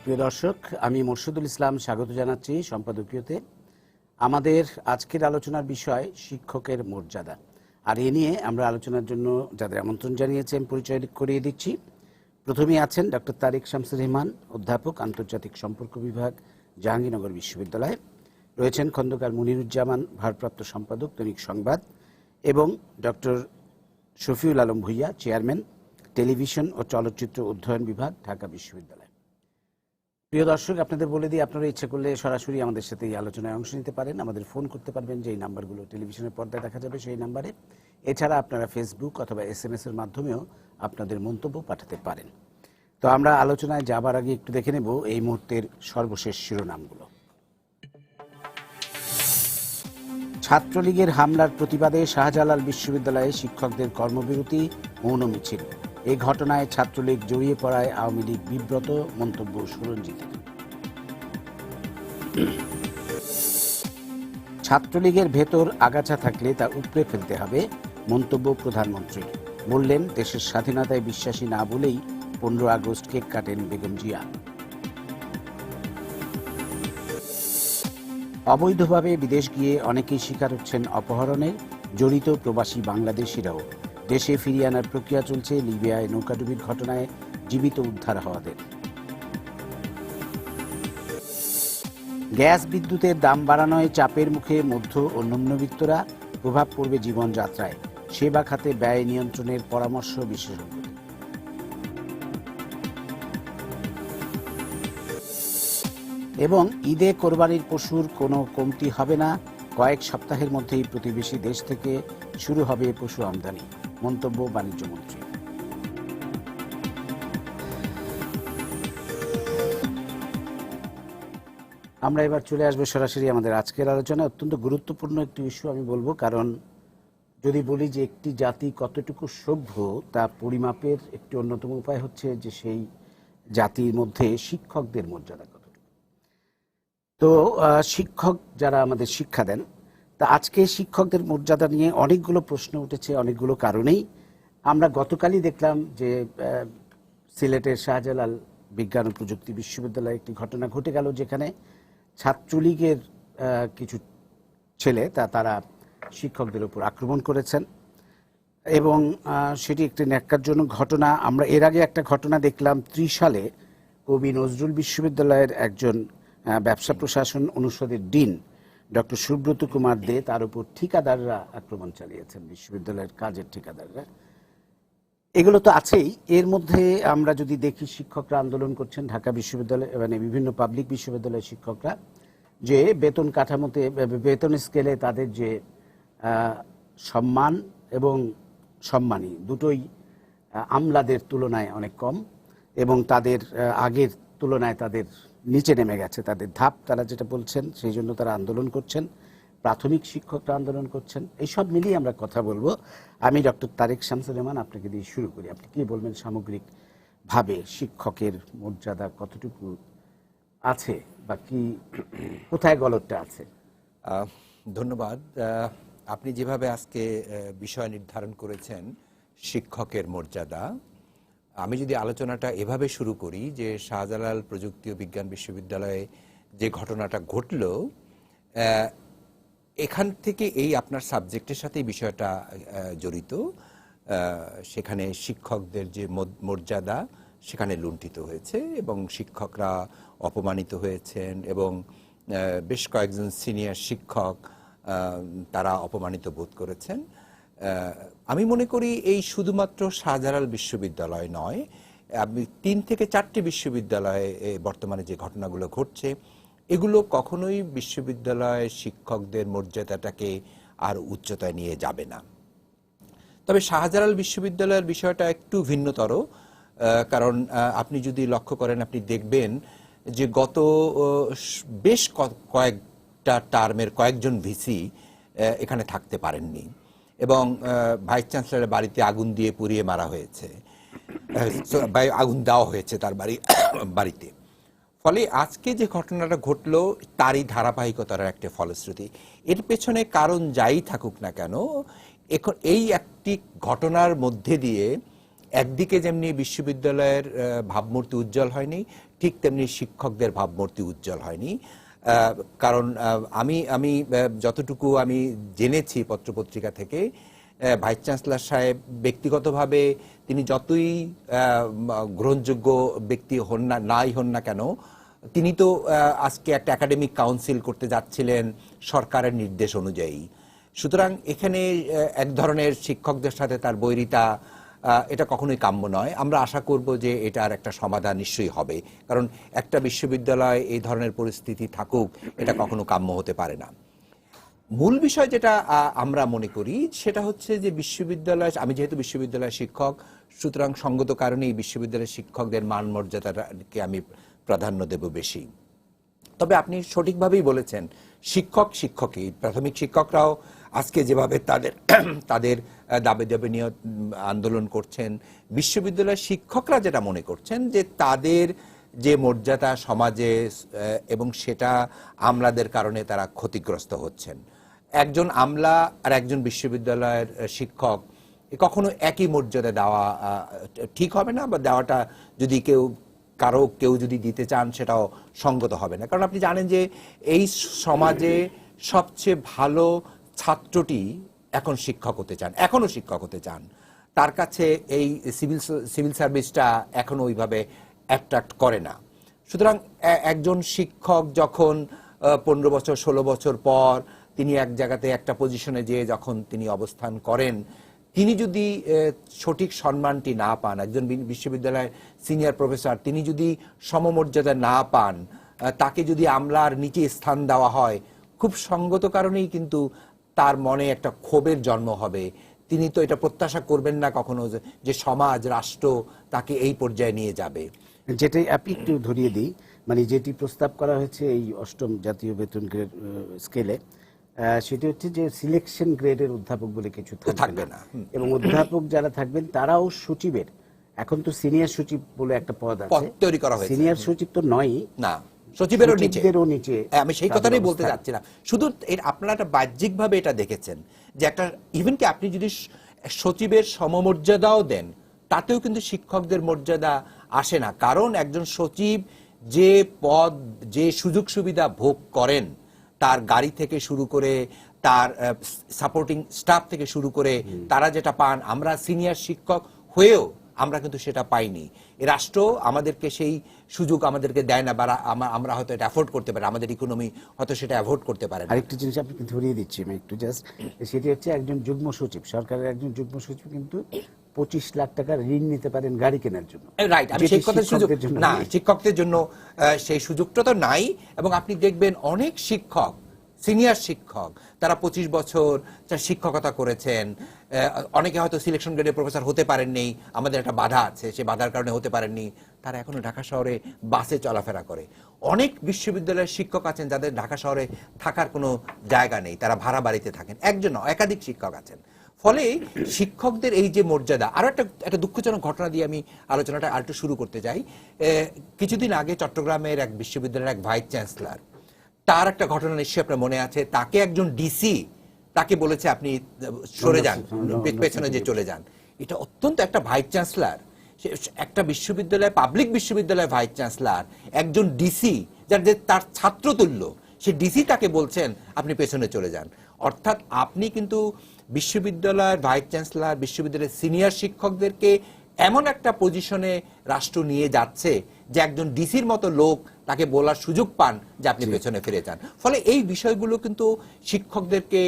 প্রিয় দর্শক, আমি মোর্শেদুল ইসলাম স্বাগত জানাচ্ছি সম্পাদকীয়তে। আমাদের আজকের আলোচনার বিষয় শিক্ষকের মর্যাদা, আর এ নিয়ে আমরা আলোচনার জন্য যাদের আমন্ত্রণ জানিয়েছেন পরিচয় করিয়ে দিচ্ছি। প্রথমেই আছেন ডক্টর তারিক শামসুর রহমান, অধ্যাপক, আন্তর্জাতিক সম্পর্ক বিভাগ, জাহাঙ্গীরনগর বিশ্ববিদ্যালয়। রয়েছেন খন্দকার মুনিরুজ্জামান, ভারপ্রাপ্ত সম্পাদক, দৈনিক সংবাদ, এবং doctor Shafiul Alam Bhuiyan, chairman, television ও চলচ্চিত্র অধ্যয়ন বিভাগ, ঢাকা বিশ্ববিদ্যালয়। প্রিয় দর্শক, আপনাদের বলে দিই, আপনারা ইচ্ছা করলে সরাসরি আমাদের সাথে এই আলোচনায় অংশ নিতে পারেন। আমাদের ফোন করতে পারবেন, যে এই নাম্বারগুলো টেলিভিশনের পর্দায় দেখা যাবে সেই নাম্বারে। এছাড়া আপনারা ফেসবুক অথবা SMS এর মাধ্যমেও আপনাদের মন্তব্য পাঠাতে পারেন। তো আমরা আলোচনায় যাবার আগে একটু দেখে নেব এই মুহূর্তের সর্বশেষ শিরোনামগুলো। ছাত্রলীগের হামলার প্রতিবাদে শাহজালাল বিশ্ববিদ্যালয়ে শিক্ষকদের কর্মবিরতি, মৌন মিছিল। এই ঘটনায় ছাত্রলীগ জড়িয়ে পড়ায় আওয়ামী লীগ বিব্রত, মন্তব্য সুরঞ্জিতের। ছাত্রলীগের ভেতর আগাছা থাকলে তা উপড়ে ফেলতে হবে, মন্তব্য প্রধানমন্ত্রী। বললেন, দেশের স্বাধীনতায় বিশ্বাসী না বলেই 15 আগস্ট কেক কাটেন বেগম জিয়া। অবৈধভাবে বিদেশ গিয়ে অনেকেই শিকার হচ্ছেন অপহরণের, জড়িত প্রবাসী বাংলাদেশিরাও। দেশে ফিরিয়ে আনার প্রক্রিয়া চলছে। লিবিয়ায় নৌকাডুবির ঘটনায় জীবিত উদ্ধার হওয়াদের। গ্যাস বিদ্যুতের দাম বাড়ানোয় চাপের মুখে মধ্য ও নিম্নবিত্তরা, প্রভাব পড়বে জীবনযাত্রায়। সেবা খাতে ব্যয় নিয়ন্ত্রণের পরামর্শ বিশেষজ্ঞদের। এবং ঈদে কোরবানির পশুর কোনো কমতি হবে না, কয়েক সপ্তাহের মধ্যেই প্রতিবেশী দেশ থেকে শুরু হবে পশু আমদানি, মন্তব্য বাণিজ্যমন্ত্রী। আমরা এবার চলে আসবো সরাসরি আমাদের আজকের আলোচনা। অত্যন্ত গুরুত্বপূর্ণ একটি ইস্যু আমি বলবো, কারণ যদি বলি যে একটি জাতি কতটুকু সভ্য তা পরিমাপের একটি অন্যতম উপায় হচ্ছে যে সেই জাতির মধ্যে শিক্ষকদের মর্যাদা কতটুকু। তো শিক্ষক যারা আমাদের শিক্ষা দেন, তা আজকে শিক্ষকদের মর্যাদা নিয়ে অনেকগুলো প্রশ্ন উঠেছে, অনেকগুলো কারণেই। আমরা গতকালই দেখলাম যে সিলেটের শাহজালাল বিজ্ঞান ও প্রযুক্তি বিশ্ববিদ্যালয়ে একটি ঘটনা ঘটে গেল, যেখানে ছাত্রলীগের কিছু ছেলে তারা শিক্ষকদের উপর আক্রমণ করেছেন, এবং সেটি একটি ন্যাক্কারজনক ঘটনা। আমরা এর আগে একটা ঘটনা দেখলাম ত্রিশালে, কবি নজরুল বিশ্ববিদ্যালয়ের একজন ব্যবসা প্রশাসন অনুষদের ডিন ডক্টর সুব্রত কুমার দে, তার উপর ঠিকাদাররা আক্রমণ চালিয়েছেন, বিশ্ববিদ্যালয়ের কাজের ঠিকাদাররা। এগুলো তো আছেই। এর মধ্যে আমরা যদি দেখি, শিক্ষকরা আন্দোলন করছেন, ঢাকা বিশ্ববিদ্যালয় মানে বিভিন্ন পাবলিক বিশ্ববিদ্যালয়ের শিক্ষকরা, যে বেতন কাঠামোতে, বেতন স্কেলে তাদের যে সম্মান এবং সম্মানী দুটোই আমলাদের তুলনায় অনেক কম, এবং তাদের আগের তুলনায় তাদের নিচে নেমে গেছে তাদের ধাপ, তারা যেটা বলছেন, সেই জন্য তারা আন্দোলন করছেন। প্রাথমিক শিক্ষকরা আন্দোলন করছেন। এই সব মিলিয়ে আমরা কথা বলবো। আমি ডক্টর তারিক শামসুর রহমান, আপনাকে দিয়ে শুরু করি। আপনি কি বলবেন সামগ্রিকভাবে শিক্ষকের মর্যাদা কতটুকু আছে, বা কি, কোথায় গলতটা আছে? ধন্যবাদ। আপনি যেভাবে আজকে বিষয় নির্ধারণ করেছেন শিক্ষকের মর্যাদা, আমি যদি আলোচনাটা এভাবে শুরু করি যে শাহজালাল প্রযুক্তি ও বিজ্ঞান বিশ্ববিদ্যালয়ে যে ঘটনাটা ঘটল, এখান থেকে এই আপনার সাবজেক্টের সাথে বিষয়টা জড়িত। সেখানে শিক্ষকদের যে মর্যাদা সেখানে লুণ্ঠিত হয়েছে, এবং শিক্ষকরা অপমানিত হয়েছেন, এবং বেশ কয়েকজন সিনিয়র শিক্ষক তারা অপমানিত বোধ করেছেন। আমি মনে করি এই শুধুমাত্র শাহজালাল বিশ্ববিদ্যালয় নয়, 3 থেকে 4টি বিশ্ববিদ্যালয়ে বর্তমানে যে ঘটনাগুলো ঘটছে, এগুলো কখনোই বিশ্ববিদ্যালয়ের শিক্ষকদের মর্যাদাটাকে আর উচ্চতায় নিয়ে যাবে না। তবে শাহজালাল বিশ্ববিদ্যালয়ের বিষয়টা একটু ভিন্নতর, কারণ আপনি যদি লক্ষ্য করেন, আপনি দেখবেন যে গত বেশ কয়েকটা টার্মের কয়েকজন ভিসি এখানে থাকতে পারেননি, এবং ভাইস চ্যান্সেলরের বাড়িতে আগুন দিয়ে পুড়িয়ে মারা হয়েছে, আগুন দেওয়া হয়েছে তার বাড়িতে। ফলে আজকে যে ঘটনাটা ঘটলো তারই ধারাবাহিকতার একটা ফলশ্রুতি। এর পেছনে কারণ যাই থাকুক না কেন, এখন এই একটি ঘটনার মধ্যে দিয়ে একদিকে যেমনি বিশ্ববিদ্যালয়ের ভাবমূর্তি উজ্জ্বল হয়নি, ঠিক তেমনি শিক্ষকদের ভাবমূর্তি উজ্জ্বল হয়নি। কারণ আমি যতটুকু আমি জেনেছি পত্রপত্রিকা থেকে, ভাইস চ্যান্সেলর সাহেব ব্যক্তিগতভাবে তিনি যতই গ্রহণযোগ্য ব্যক্তি নাই হন না কেন, তিনি তো আজকে একটা একাডেমিক কাউন্সিল করতে যাচ্ছিলেন সরকারের নির্দেশ অনুযায়ী। সুতরাং এখানে এক ধরনের শিক্ষকদের সাথে তার বৈরিতা, এটা কখনোই কাম্য নয়। আমরা আশা করব যে এটার একটা সমাধান নিশ্চয়ই হবে, কারণ একটা বিশ্ববিদ্যালয় এই ধরনের পরিস্থিতি থাকুক, এটা কখনো কাম্য হতে পারে না। মূল বিষয় যেটা আমরা মনে করি সেটা হচ্ছে যে বিশ্ববিদ্যালয়, আমি যেহেতু বিশ্ববিদ্যালয়ের শিক্ষক, সুতরাং সঙ্গত কারণেই বিশ্ববিদ্যালয়ের শিক্ষকদের মান মর্যাদাকে আমি প্রাধান্য দেব বেশি। তবে আপনি সঠিকভাবেই বলেছেন, শিক্ষকই প্রাথমিক শিক্ষকরাও আজকে যেভাবে তাদের দাবি নিয়ে আন্দোলন করছেন, বিশ্ববিদ্যালয়ের শিক্ষকরা যেটা মনে করছেন যে তাদের যে মর্যাদা সমাজে, এবং সেটা আমলাদের কারণে তারা ক্ষতিগ্রস্ত হচ্ছেন। একজন আমলা আর একজন বিশ্ববিদ্যালয়ের শিক্ষক কখনো একই মর্যাদা দেওয়া ঠিক হবে না, বা দেওয়াটা যদি কেউ যদি দিতে চান সেটাও সঙ্গত হবে না। কারণ আপনি জানেন যে এই সমাজে সবচেয়ে ভালো ছাত্রটি এখনো শিক্ষক হতে চান। তার কাছে এই সিভিল সার্ভিসটা এখনো ওইভাবে অ্যাট্রাক্ট করে না। সুতরাং একজন শিক্ষক যখন 15 বছর 16 বছর পর তিনি এক জায়গাতে একটা পজিশনে যেয়ে যখন তিনি অবস্থান করেন, তিনি যদি সঠিক সম্মানটি না পান, একজন বিশ্ববিদ্যালয়ের সিনিয়র প্রফেসর তিনি যদি সমমর্যাদা না পান, তাকে যদি আমলার নিচে স্থান দেওয়া হয়, খুব সঙ্গত কারণেই কিন্তু তার মনে একটা ক্ষোভের জন্ম হবে। তিনি তো এটা প্রত্যাশা করবেন না কখনো যে সমাজ রাষ্ট্র তাকে এই পর্যায়ে নিয়ে যাবে। যেটাই আপনি একটু ধরিয়ে দিই, মানে যেটি প্রস্তাব করা হয়েছে এই 8ম জাতীয় বেতন গ্রেড স্কেলে, সেটি হচ্ছে যে সিলেকশন গ্রেডের অধ্যাপক বলে কিছু থাকবে না, এবং অধ্যাপক যারা থাকবেন তারাও সচিবের, এখন তো সিনিয়র সচিব বলে একটা পদ আছে তৈরি করা হয়েছে, সিনিয়র সচিব তো নয়ই না, সচিবেরও নিচে। আমি সেই কথাটাই বলতে যাচ্ছিলাম। শুধু আপনারা একটা বাহ্যিকভাবে এটা দেখেছেন যে একটা ইভেন কি আপনি যদি সচিবের সমমর্যাদাও দেন, তাতেও কিন্তু শিক্ষকদের মর্যাদা আসে না। কারণ একজন সচিব যে পদ, যে সুযোগ সুবিধা ভোগ করেন, তার গাড়ি থেকে শুরু করে তার সাপোর্টিং স্টাফ থেকে শুরু করে তারা যেটা পান, আমরা সিনিয়র শিক্ষক হয়েও আমরা কিন্তু সেটা পাইনি। রাষ্ট্র আমাদেরকে সেই সুযোগ আমাদেরকে দেয় না, বা আমরা হয়তো এটা অ্যাফোর্ড করতে পারি, আমাদের ইকোনমি হয়তো সেটা অ্যাফোর্ড করতে পারে না। আরেকটা জিনিস আপনাকে ধরিয়ে দিচ্ছি আমি একটু জাস্ট, সেটি হচ্ছে একজন যুগ্ম সচিব, সরকারের একজন যুগ্ম সচিব কিন্তু 25 লাখ টাকা ঋণ নিতে পারেন গাড়ি কেনার জন্য। রাইট, আমি সেই কথা সুযোগ না, শিক্ষকদের জন্য সেই সুযোগটা তো নাই। এবং আপনি দেখবেন অনেক শিক্ষক, সিনিয়র শিক্ষক, তারা 25 বছর শিক্ষকতা করেছেন, অনেকে হয়তো সিলেকশন গ্রেডে প্রফেসর হতে পারেননি, আমাদের একটা বাধা আছে, সেই বাধার কারণে হতে পারেননি, তারা এখনো ঢাকা শহরে বাসে চলাফেরা করে। অনেক বিশ্ববিদ্যালয়ের শিক্ষক আছেন যাদের ঢাকা শহরে থাকার কোনো জায়গা নেই, তারা ভাড়া বাড়িতে থাকেন, একজন একাধিক শিক্ষক আছেন। ফলে শিক্ষকদের এই যে মর্যাদা, আরো একটা দুঃখজনক ঘটনা দিয়ে আমি আলোচনাটা আরেকটু শুরু করতে চাই। কিছুদিন আগে চট্টগ্রামের এক বিশ্ববিদ্যালয়ের এক ভাইস চ্যান্সেলর, তার একটা ঘটনা নিশ্চয়ই আপনার মনে আছে, তাকে একজন ডিসি তাকে বলেছে আপনি সরে যান, পেছনে যে চলে যান। এটা অত্যন্ত, একটা ভাইস চ্যান্সেলর, একটা বিশ্ববিদ্যালয়, পাবলিক বিশ্ববিদ্যালয় ভাইস চ্যান্সেলর, একজন ডিসি যার যে তার ছাত্র তুল্য, সে ডিসি তাকে বলছেন আপনি পেছনে চলে যান। অর্থাৎ আপনি কিন্তু বিশ্ববিদ্যালয়ের ভাইস চ্যান্সেলর, বিশ্ববিদ্যালয়ের সিনিয়র শিক্ষকদেরকে এমন একটা পজিশনে রাষ্ট্র নিয়ে যাচ্ছে যে একজন ডিসির মতো লোক তাকে বলার সুযোগ পান যে আপনি পেছনে ফিরে যান। ফলে এই বিষয়গুলো কিন্তু শিক্ষকদেরকে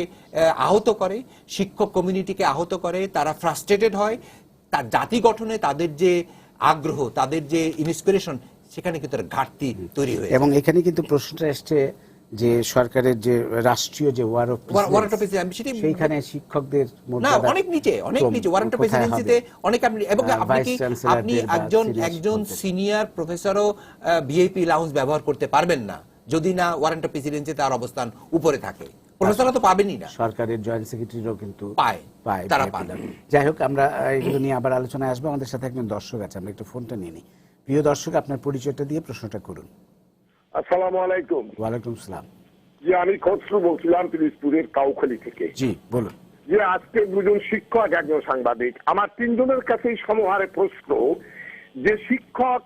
আহত করে, শিক্ষক কমিউনিটিকে আহত করে, তারা ফ্রাস্ট্রেটেড হয়, তার জাতি গঠনে তাদের যে আগ্রহ, তাদের যে ইন্সপিরেশন, সেখানে কিন্তু ঘাটতি তৈরি হয়েছে। এবং এখানে কিন্তু প্রশ্নটা এসছে যে সরকারের যে রাষ্ট্রীয় যে ওয়ারেন্ট অফ প্রেসিডেন্সি, সেইখানে শিক্ষকদের না অনেক নিচে ওয়ারেন্ট অফ প্রেসিডেন্সিতে অনেক। এবং আপনি একজন সিনিয়র প্রফেসরও ভিআইপি লাউঞ্জ ব্যবহার করতে পারবেন না যদি না ওয়ারেন্ট অফ প্রেসিডেন্সি তার অবস্থান উপরে থাকে। প্রফেসররা তো পাবেনই না, সরকারের জয়েন্ট সেক্রেটারিও কিন্তু পায়, তারা পায়। যাই হোক, আমরা এগুলো নিয়ে আবার আলোচনায় আসবো। আমাদের সাথে একজন দর্শক আছে, আমরা একটু ফোনটা নিয়ে নিই। প্রিয় দর্শক, আপনার পরিচয়টা দিয়ে প্রশ্নটা করুন। আসসালামু আলাইকুম। ওয়ালাইকুম সালাম। জি, আমি খসরু বলছিলাম পিরিজপুরের কাউখালী থেকে। জি বলুন। যে আজকে দুজন শিক্ষক একজন সাংবাদিক, আমার তিনজনের কাছেই সমহারে প্রশ্ন যে শিক্ষক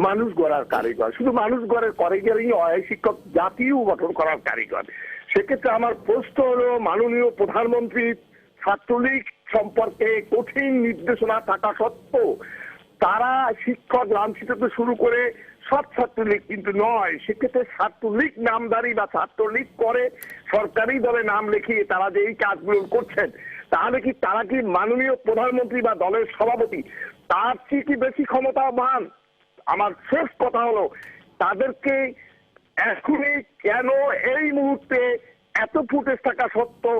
মানুষ গড়ার কারিগর, শুধু মানুষ গড়ার কারিগরই নয়, শিক্ষক জাতীয় গঠন করার কারিগর। সেক্ষেত্রে আমার প্রশ্ন হলো, মাননীয় প্রধানমন্ত্রী ছাত্রলীগ সম্পর্কে কঠিন নির্দেশনা থাকা সত্ত্বেও তারা শিক্ষক লাঞ্ছিত থেকে শুরু করে সব ছাত্রলীগ কিন্তু নয়, সেক্ষেত্রে ছাত্রলীগ নামদারি বা ছাত্রলীগ করে সরকারি দলে নাম লিখিয়ে তারা যে এই কাজগুলো করছেন, তাহলে কি তারা কি মাননীয় প্রধানমন্ত্রী বা দলের সভাপতি তার চেয়ে কি বেশি ক্ষমতাবান? আমার শেষ কথা হলো, তাদেরকে এখনই কেন এই মুহূর্তে এত ফুটেজ থাকা সত্ত্বেও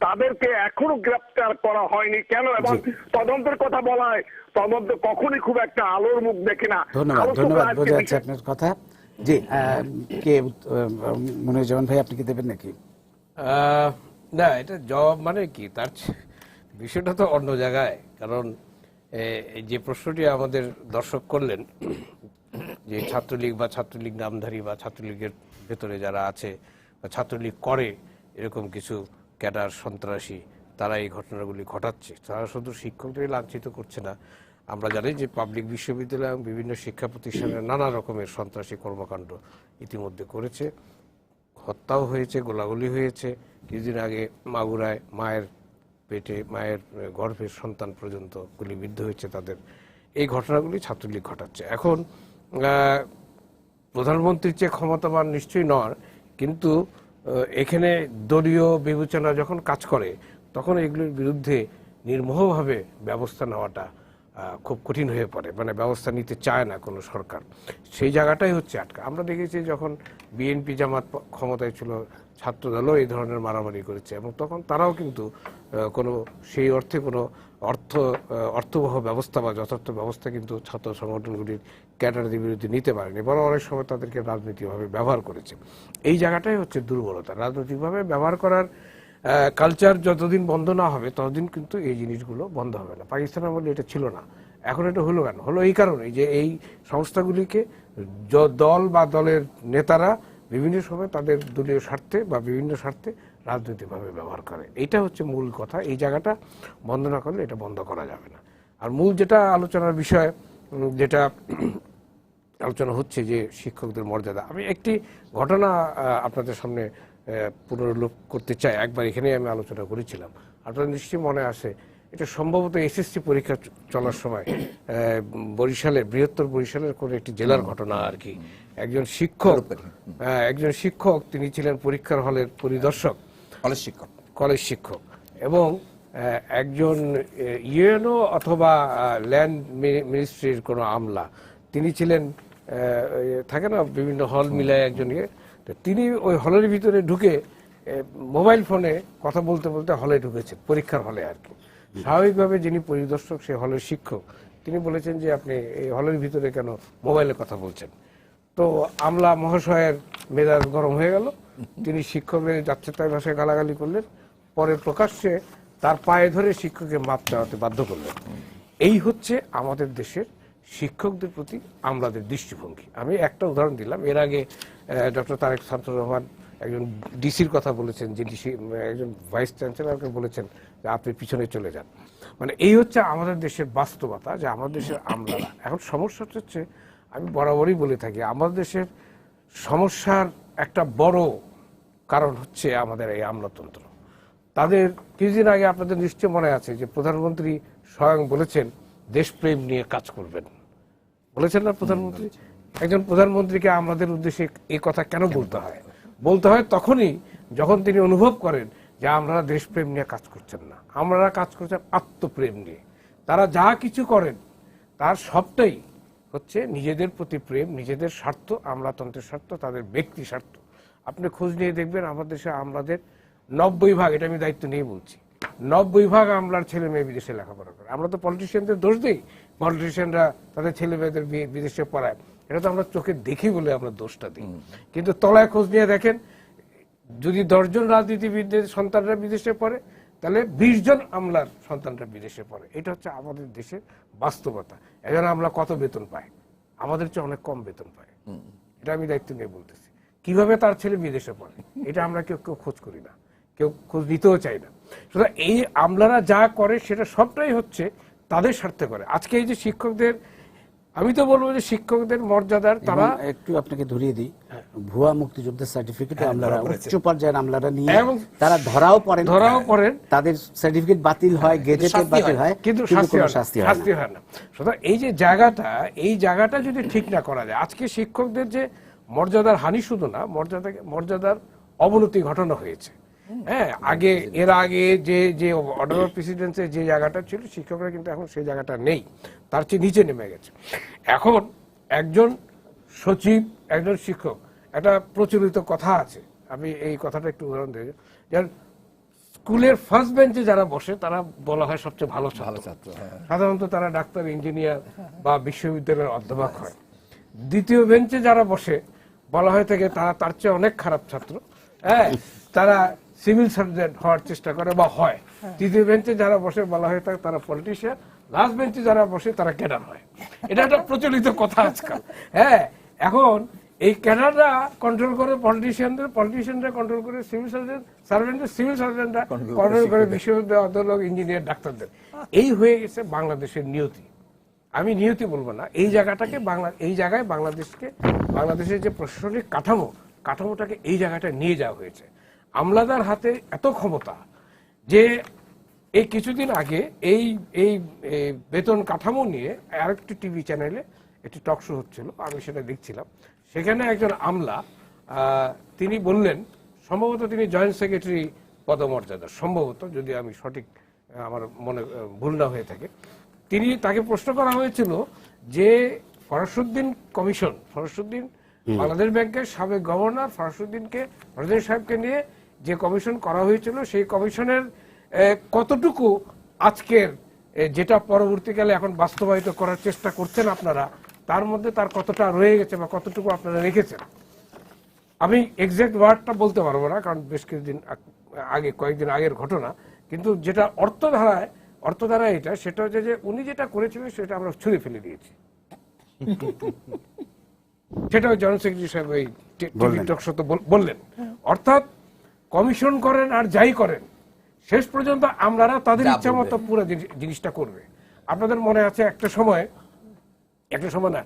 তাদেরকে এখনো গ্রেপ্তার করা হয়নি কেন? এবং তদন্তের কথা বলা হয়, তদন্ত কখনই খুব একটা আলোর মুখ দেখে না। ধন্যবাদ, ধন্যবাদ, বোঝা যাচ্ছে আপনার কথা। জি, কে মনিরুজ্জামান ভাই, আপনি কি দেবেন নাকি? না, এটা জবাব মানে কি, তার বিষয়টা তো অন্য জায়গায়। কারণ এই যে প্রশ্নটি আমাদের দর্শক করলেন, যে ছাত্রলীগ বা ছাত্রলীগ নামধারী বা ছাত্রলীগের ভেতরে যারা আছে বা ছাত্রলীগ করে এরকম কিছু ক্যাডার সন্ত্রাসী, তারা এই ঘটনাগুলি ঘটাচ্ছে। তারা শুধু শিক্ষকদের লাঞ্ছিত করছে না, আমরা জানি যে পাবলিক বিশ্ববিদ্যালয় এবং বিভিন্ন শিক্ষা প্রতিষ্ঠানে নানা রকমের সন্ত্রাসী কর্মকাণ্ড ইতিমধ্যে করেছে। হত্যাও হয়েছে, গোলাগুলি হয়েছে। কিছুদিন আগে মাগুরায় মায়ের পেটে, মায়ের গর্ভের সন্তান পর্যন্ত গুলিবিদ্ধ হয়েছে তাদের। এই ঘটনাগুলি ছাত্রলীগ ঘটাচ্ছে। এখন প্রধানমন্ত্রীর চেয়ে ক্ষমতাবান নিশ্চয়ই নয়, কিন্তু এখানে দলীয় বিবেচনা যখন কাজ করে তখন এগুলির বিরুদ্ধে নির্মোহভাবে ব্যবস্থা নেওয়াটা খুব কঠিন হয়ে পড়ে। মানে ব্যবস্থা নিতে চায় না কোনো সরকার, সেই জায়গাটাই হচ্ছে আটকা। আমরা দেখেছি যখন বিএনপি জামাত ক্ষমতায় ছিল, ছাত্রদলও এই ধরনের মারামারি করেছে এবং তখন তারাও কিন্তু কোনো সেই অর্থে কোনো অর্থবহ ব্যবস্থা বা যথার্থ ব্যবস্থা কিন্তু ছাত্র সংগঠনগুলির ক্যাডারদের বিরুদ্ধে নিতে পারেনি, বরং অনেক সময় তাদেরকে রাজনৈতিকভাবে ব্যবহার করেছে। এই জায়গাটাই হচ্ছে দুর্বলতা। রাজনৈতিকভাবে ব্যবহার করার কালচার যতদিন বন্ধ না হবে ততদিন কিন্তু এই জিনিসগুলো বন্ধ হবে না। পাকিস্তানের আমলে এটা ছিল না, এখন এটা হলো কেন? হলো এই কারণে যে এই সংস্থাগুলিকে দল বা দলের নেতারা বিভিন্ন সময় তাদের দলীয় স্বার্থে বা বিভিন্ন স্বার্থে রাজনৈতিকভাবে ব্যবহার করে। এইটা হচ্ছে মূল কথা। এই জায়গাটা বন্ধ না করলে এটা বন্ধ করা যাবে না। আর মূল যেটা আলোচনার বিষয়, যেটা আলোচনা হচ্ছে যে শিক্ষকদের মর্যাদা, আমি একটি ঘটনা আপনাদের সামনে পুনরুল্লেখ করতে চাই। একবার এখানে আমি আলোচনা করেছিলাম, আপনার নিশ্চয়ই মনে আছে। এটা সম্ভবত এসএসসি পরীক্ষা চলার সময় বরিশালের, বৃহত্তর বরিশালের কোনো একটি জেলার ঘটনা আর কি। একজন শিক্ষক তিনি ছিলেন পরীক্ষার হলের পরিদর্শক, কলেজ শিক্ষক, এবং একজন ইউএনও অথবা ল্যান্ড মিনিস্ট্রির কোনো আমলা, তিনি ছিলেন, থাকে না বিভিন্ন হল মিলায় একজন ইয়ে, তিনি ওই হলের ভিতরে ঢুকে মোবাইল ফোনে কথা বলতে বলতে হলে ঢুকেছেন, পরীক্ষার হলে আর কি। স্বাভাবিকভাবে যিনি পরিদর্শক, সে হলের শিক্ষক, তিনি বলেছেন যে আপনি এই হলের ভিতরে কেন মোবাইলে কথা বলছেন? তো আমলা মহাশয়ের মেজাজ গরম হয়ে গেল, তিনি শিক্ষকের যাচ্ছেতাই ভাষায় গালাগালি করলেন। পরে প্রকাশ্যে তার পায়ে ধরে শিক্ষকের মাপ চাওয়াতে বাধ্য করলেন। এই হচ্ছে আমাদের দেশের শিক্ষকদের প্রতি আমলাদের দৃষ্টিভঙ্গি। আমি একটা উদাহরণ দিলাম। এর আগে ডক্টর তারেক শামসুর রহমান একজন ডিসির কথা বলেছেন, যে ডিসি একজন ভাইস চ্যান্সেলরকে বলেছেন যে আপনি পিছনে চলে যান। মানে এই হচ্ছে আমাদের দেশের বাস্তবতা, যে আমাদের দেশের আমলারা। এখন সমস্যাটা হচ্ছে, আমি বরাবরই বলে থাকি, আমাদের দেশের সমস্যার একটা বড় কারণ হচ্ছে আমাদের এই আমলাতন্ত্র। তাদের কিছুদিন আগে আপনাদের নিশ্চয় মনে আছে যে প্রধানমন্ত্রী স্বয়ং বলেছেন দেশপ্রেম নিয়ে কাজ করবেন, বলেছেন না প্রধানমন্ত্রী? একজন প্রধানমন্ত্রীকে আমাদের উদ্দেশ্যে এই কথা কেন বলতে হয়? বলতে হয় তখনই যখন তিনি অনুভব করেন যে আমরা দেশপ্রেম নিয়ে কাজ করছেন না, আমরা কাজ করছেন আত্মপ্রেম নিয়ে। তারা যা কিছু করেন তার সবটাই হচ্ছে নিজেদের প্রতি প্রেম, নিজেদের স্বার্থ, আমলাতন্ত্রের স্বার্থ, তাদের ব্যক্তি স্বার্থ। আপনি খোঁজ নিয়ে দেখবেন আমাদের দেশে আমলাদের 90%, এটা আমি দায়িত্ব নিয়ে বলছি, 90% আমলার ছেলে মেয়ে বিদেশে লেখাপড়া করে। আমরা তো পলিটিশিয়ানদের দোষ দিই, পলিটিশিয়ানরা তাদের ছেলে মেয়েদের বিদেশে পড়ায়, এটা তো আমরা চোখে দেখি বলে আমরা দোষটা দিই। কিন্তু তলায় খোঁজ নিয়ে দেখেন, যদি 10 জন রাজনীতিবিদদের সন্তানরা বিদেশে পড়ে, তাহলে 20 জন আমলার সন্তানরা বিদেশে পড়ে। এটা হচ্ছে আমাদের দেশের বাস্তবতা। একজন আমলা কত বেতন পায়? আমাদের চেয়ে অনেক কম বেতন পায়। এটা আমি দায়িত্ব নিয়ে বলতেছি। কিভাবে তার ছেলে বিদেশে পড়ে এটা আমরা কেউ খোঁজ করি না, কেউ খোঁজ নিতেও চাই না। সুতরাং এই আমলারা যা করে সেটা সবটাই হচ্ছে তাদের স্বার্থে করে। আজকে এই যে শিক্ষকদের, আমি তো বলবো যে শিক্ষকদের মর্যাদার তারা এবং একটু আপনাকে ধরিয়ে দিই, ভুয়া মুক্তিযোদ্ধার সার্টিফিকেট আমলারা, উচ্চ পর্যায়ের আমলারা নিয়ে এবং তারা ধরাও পড়েন, তাদের সার্টিফিকেট বাতিল হয়, গেজেটে বাতিল হয়, কিন্তু কোনো শাস্তি হয় না। সুতরাং এই যে জায়গাটা যদি ঠিক না করা যায়, আজকে শিক্ষকদের যে মর্যাদার হানি শুধু না, মর্যাদার অবনতি ঘটানো হয়েছে। হ্যাঁ, এর আগে যে অর্ডার অফ প্রেসিডেন্সের যে জায়গাটা ছিল, শিক্ষকরা কিন্তু এখন সেই জায়গাটা নেই, তার চেয়ে নিচে নেমে গেছে। এখন একজন সচিব, একজন শিক্ষক, একটা প্রচলিত কথা আছে, আমি এই কথাটা একটু উদাহরণ দিই। যেমন স্কুলের ফার্স্ট বেঞ্চে যারা বসে তারা বলা হয় সবচেয়ে ভালো ছাত্র, সাধারণত তারা ডাক্তার, ইঞ্জিনিয়ার বা বিশ্ববিদ্যালয়ের অধ্যাপক হয়। দ্বিতীয় বেঞ্চে যারা বসে বলা হয়ে থাকে তারা তার চেয়ে অনেক খারাপ ছাত্র, হ্যাঁ, তারা সিভিল সার্জন হওয়ার চেষ্টা করে বা হয়। তৃতীয় বেঞ্চে যারা বসে বলা হয়ে থাকে তারা পলিটিশিয়ান, লাস্ট বেঞ্চে যারা বসে তারা ক্যাডার হয়। এটা একটা প্রচলিত কথা আজকাল। হ্যাঁ, এখন এই ক্যাডাররা কন্ট্রোল করে পলিটিশিয়ানরা কন্ট্রোল করে সিভিল সার্জনরা কন্ট্রোল করে বিশ্ববিদ্যালয় অধ্যাপক, ইঞ্জিনিয়ার, ডাক্তারদের। এই হয়ে গেছে বাংলাদেশের নিয়তি। আমি নিয়তি বলবো না, এই জায়গায় বাংলাদেশের যে প্রশাসনিক কাঠামোটাকে এই জায়গাটা নিয়ে যাওয়া হয়েছে। আমলাদার হাতে এত ক্ষমতা যে এই কিছুদিন আগে এই বেতন কাঠামো নিয়ে আরেকটি টিভি চ্যানেলে একটি টক শো হচ্ছিল, আমি সেটা দেখছিলাম। সেখানে একজন আমলা তিনি বললেন, সম্ভবত তিনি জয়েন্ট সেক্রেটারি পদমর্যাদা, সম্ভবত, যদি আমি সঠিক আমার মনে ভুল না হয়ে থাকে, তাকে প্রশ্ন করা হয়েছিল যে ফরাসউদ্দিন বাংলাদেশ ব্যাংকের সাবেক গভর্নর ফরাসউদ্দিন সাহেবকে নিয়ে যে কমিশন করা হয়েছিল, সেই কমিশনের কতটুকু আজকের যেটা পরবর্তীকালে এখন বাস্তবায়িত করার চেষ্টা করছেন আপনারা, তার মধ্যে তার কতটা রয়ে গেছে বা কতটুকু আপনারা রেখেছেন। আমি এক্সাক্ট ওয়ার্ডটা বলতে পারবো না, কারণ বেশ কিছুদিন আগে, কয়েকদিন আগের ঘটনা, কিন্তু যেটা অর্থধারা এটা, সেটা হচ্ছে যে উনি যেটা করেছিলেন সেটা আমরা ছুঁড়ে ফেলে দিয়েছি। সেটা জয়েন্ট সেক্রেটারি সাহেব এই টক শোতে বললেন। অর্থাৎ কমিশন করেন আর যাই করেন, শেষ পর্যন্ত আমলারা তাদের ইচ্ছা মতো পুরো জিনিসটা করবে। আপনাদের মনে আছে একটা সময় না,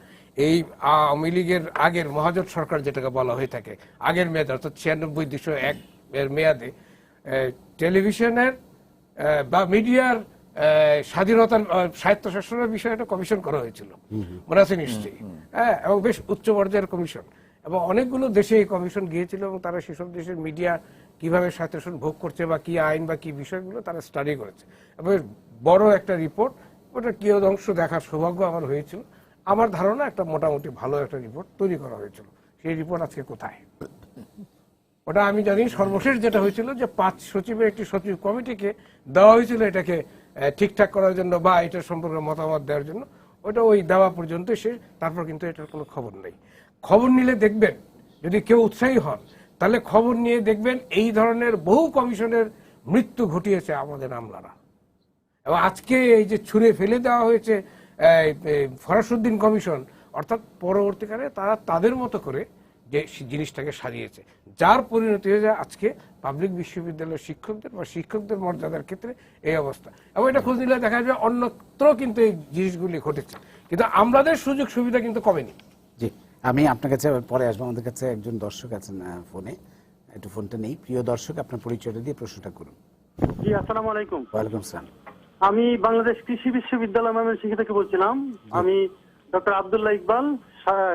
এই আওয়ামী লীগের আগের মহাজোট সরকার যেটাকে বলা হয়ে থাকে, আগের মেয়াদে, অর্থাৎ 96-201 এর মেয়াদে টেলিভিশনের বা মিডিয়ার স্বাধীনতার, স্বায়ত্তশাসনের বিষয়ে একটা কমিশন করা হয়েছিল, মনে আছে নিশ্চয়ই? হ্যাঁ, এবং বেশ উচ্চ পর্যায়ের কমিশন, এবং অনেকগুলো দেশে এই কমিশন গিয়েছিল, এবং তারা সেসব দেশের মিডিয়া কিভাবে স্বায়ত্তশাসন ভোগ করছে বা কি আইন বা কি বিষয়গুলো তারা স্টাডি করেছে, এবং বড় একটা রিপোর্ট, ওটা কিয়দংশ দেখার সৌভাগ্য আমার হয়েছিল। আমার ধারণা একটা মোটামুটি ভালো একটা রিপোর্ট তৈরি করা হয়েছিল। সেই রিপোর্ট আজকে কোথায়? ওটা আমি জানি সর্বশেষ যেটা হয়েছিল যে 5 সচিবের একটি সচিব কমিটিকে দেওয়া হয়েছিল এটাকে ঠিকঠাক করার জন্য বা এটা সম্পর্কে মতামত দেওয়ার জন্য। ওটা ওই দেওয়া পর্যন্ত শেষ, তারপর কিন্তু এটার কোনো খবর নেই। খবর নিলে দেখবেন, যদি কেউ উৎসাহী হন, তাহলে খবর নিয়ে দেখবেন এই ধরনের বহু কমিশনের মৃত্যু ঘটিয়েছে আমাদের আমলারা। এবং আজকে এই যে ছুঁড়ে ফেলে দেওয়া হয়েছে ফরাসউদ্দিন কমিশন, অর্থাৎ পরবর্তীকালে তারা তাদের মতো করে যে জিনিসটাকে সাজিয়েছে, যার পরিণতি হয়ে যায় আজকে পাবলিক বিশ্ববিদ্যালয়ের শিক্ষকদের বা শিক্ষকদের মর্যাদার ক্ষেত্রে এই অবস্থা। এবং এটা খোঁজ নিলে দেখা যায় অন্যত্র কিন্তু এই জিনিসগুলি ঘটেছে, কিন্তু আমাদের সুযোগ সুবিধা কিন্তু কমেনি। জি, আমি আপনার কাছে পরে আসবো। আমাদের কাছে একজন দর্শক আছেন ফোনে, একটু ফোনটা নেই। প্রিয় দর্শক, আপনার পরিচয়টা দিয়ে প্রশ্নটা করুন। জি, আসসালামু আলাইকুম। ওয়ালাইকুম আসসালাম। আমি বাংলাদেশ কৃষি বিশ্ববিদ্যালয় ময়মনসিংহ থেকে বলছিলাম। আমি ডক্টর আব্দুল্লাহ ইকবাল,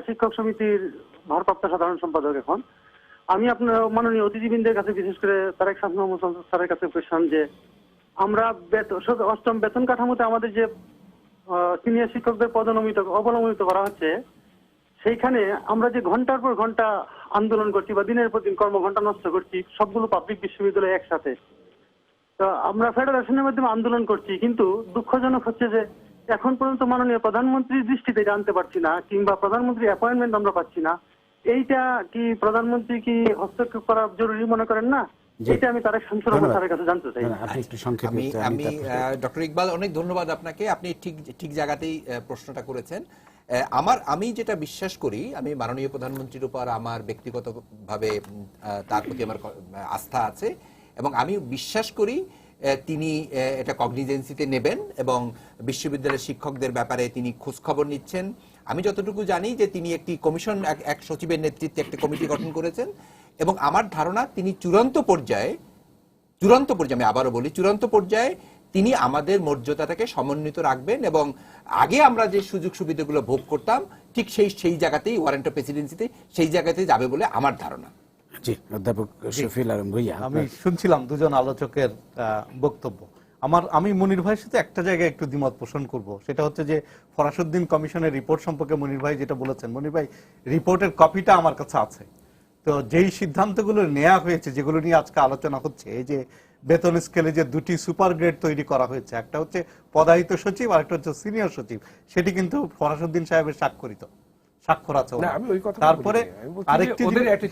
শিক্ষক সমিতির ভারপ্রাপ্ত সাধারণ সম্পাদক। এখন আমি আপনার মাননীয় অতিথিবৃন্দের কাছে, বিশেষ করে তারেক শামসুল স্যারের কাছে কোয়েশ্চন, যে আমরা 8ম বেতন কাঠামোতে আমাদের যে সিনিয়র শিক্ষকদের অবনমিত করা হচ্ছে, সেইখানে আমরা যে ঘন্টার পর ঘন্টা আন্দোলন করছি বা দিনের পর দিন কর্মঘণ্টা নষ্ট করছি সবগুলো পাবলিক বিশ্ববিদ্যালয় একসাথে, তো আমরা ফেডারেশনের মাধ্যমে আন্দোলন করছি, কিন্তু দুঃখজনক হচ্ছে যে এখন পর্যন্ত মাননীয় প্রধানমন্ত্রীর দৃষ্টিতে জানতে পারছি না, কিংবা প্রধানমন্ত্রীর অ্যাপয়েন্টমেন্ট আমরা পাচ্ছি না। এইটা কি প্রধানমন্ত্রী কি হস্তক্ষেপ করা জরুরি মনে করেন না? এটা আমি তারেক শামসুল স্যারের কাছে জানতে চাই। আমি ডক্টর ইকবাল, অনেক ধন্যবাদ আপনাকে। আপনি ঠিক জায়গাতেই প্রশ্নটা করেছেন। আমি যেটা বিশ্বাস করি, আমি মাননীয় প্রধানমন্ত্রীর উপর আমার ব্যক্তিগতভাবে তার প্রতি আমার আস্থা আছে, এবং আমি বিশ্বাস করি তিনি এটা কগনিজেন্সিতে নেবেন এবং বিশ্ববিদ্যালয়ের শিক্ষকদের ব্যাপারে তিনি খোঁজখবর নিচ্ছেন। আমি যতটুকু জানি যে তিনি একটি কমিশন, এক সচিবের নেতৃত্বে একটি কমিটি গঠন করেছেন এবং আমার ধারণা তিনি চূড়ান্ত পর্যায়ে, আমি আবারও বলি, চূড়ান্ত পর্যায়ে তিনি আমাদের মর্যাদাটাকে সমন্বিত রাখবেন এবং আগে আমরা যে সুযোগ সুবিধাগুলো ভোগ করতাম ঠিক সেই জায়গাতেই, ওয়ারেন্ট অফ প্রেসিডেন্সিতে সেই জায়গাতেই যাবে বলে আমার ধারণা। জি, অধ্যাপক শফিউল আলম ভূঁইয়া, আমি শুনছিলাম দুজন আলোচকের বক্তব্য। আমি মনির ভাইয়ের সাথে একটা জায়গায় একটু দ্বিমত পোষণ করব, সেটা হচ্ছে যে ফরাসউদ্দিন কমিশনের রিপোর্ট সম্পর্কে মনির ভাই যেটা বলেছেন, মনির ভাই রিপোর্টের কপিটা আমার কাছে আছে। তো যেই সিদ্ধান্তগুলো নেওয়া হয়েছে, যেগুলো নিয়ে আজকে আলোচনা হচ্ছে, এই যে বেতন স্কেলে যে দুটি সুপার গ্রেড তৈরি করা হয়েছে, একটা হচ্ছে পদায়িত সচিব আর একটা হচ্ছে সিনিয়র সচিব, সেটি কিন্তু ফরাসউদ্দিন সাহেবের স্বাক্ষর আছে। তারপরে আরেকটি,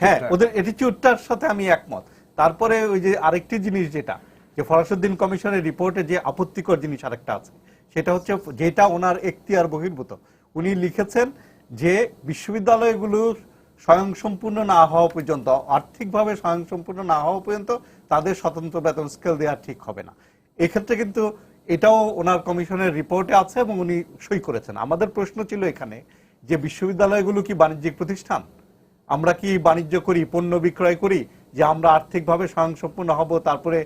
হ্যাঁ, ওদের অ্যাটিটিউডটার সাথে আমি একমত। তারপরে ওই যে আরেকটি জিনিস যেটা, যে ফরাসউদ্দিন কমিশনের রিপোর্টে যে আপত্তিকর জিনিস আরেকটা আছে, সেটা হচ্ছে যেটা ওনার এখতিয়ার বহির্ভূত। উনি লিখেছেন যে বিশ্ববিদ্যালয়গুলোর স্বয়ংসম্পূর্ণ না হওয়া পর্যন্ত, আর্থিকভাবে স্বয়ংসম্পূর্ণ না হওয়া পর্যন্ত তাদের স্বতন্ত্র বেতন স্কেল দেওয়া ঠিক হবে না। এক্ষেত্রে কিন্তু এটাও ওনার কমিশনের রিপোর্টে আছে এবং উনি সই করেছেন। আমাদের প্রশ্ন ছিল এখানে যে বিশ্ববিদ্যালয়গুলো কি বাণিজ্যিক প্রতিষ্ঠান? আমরা কি বাণিজ্য করি, পণ্য বিক্রয় করি, যে আমরা আর্থিকভাবে স্বয়ংসম্পূর্ণ হব তারপরে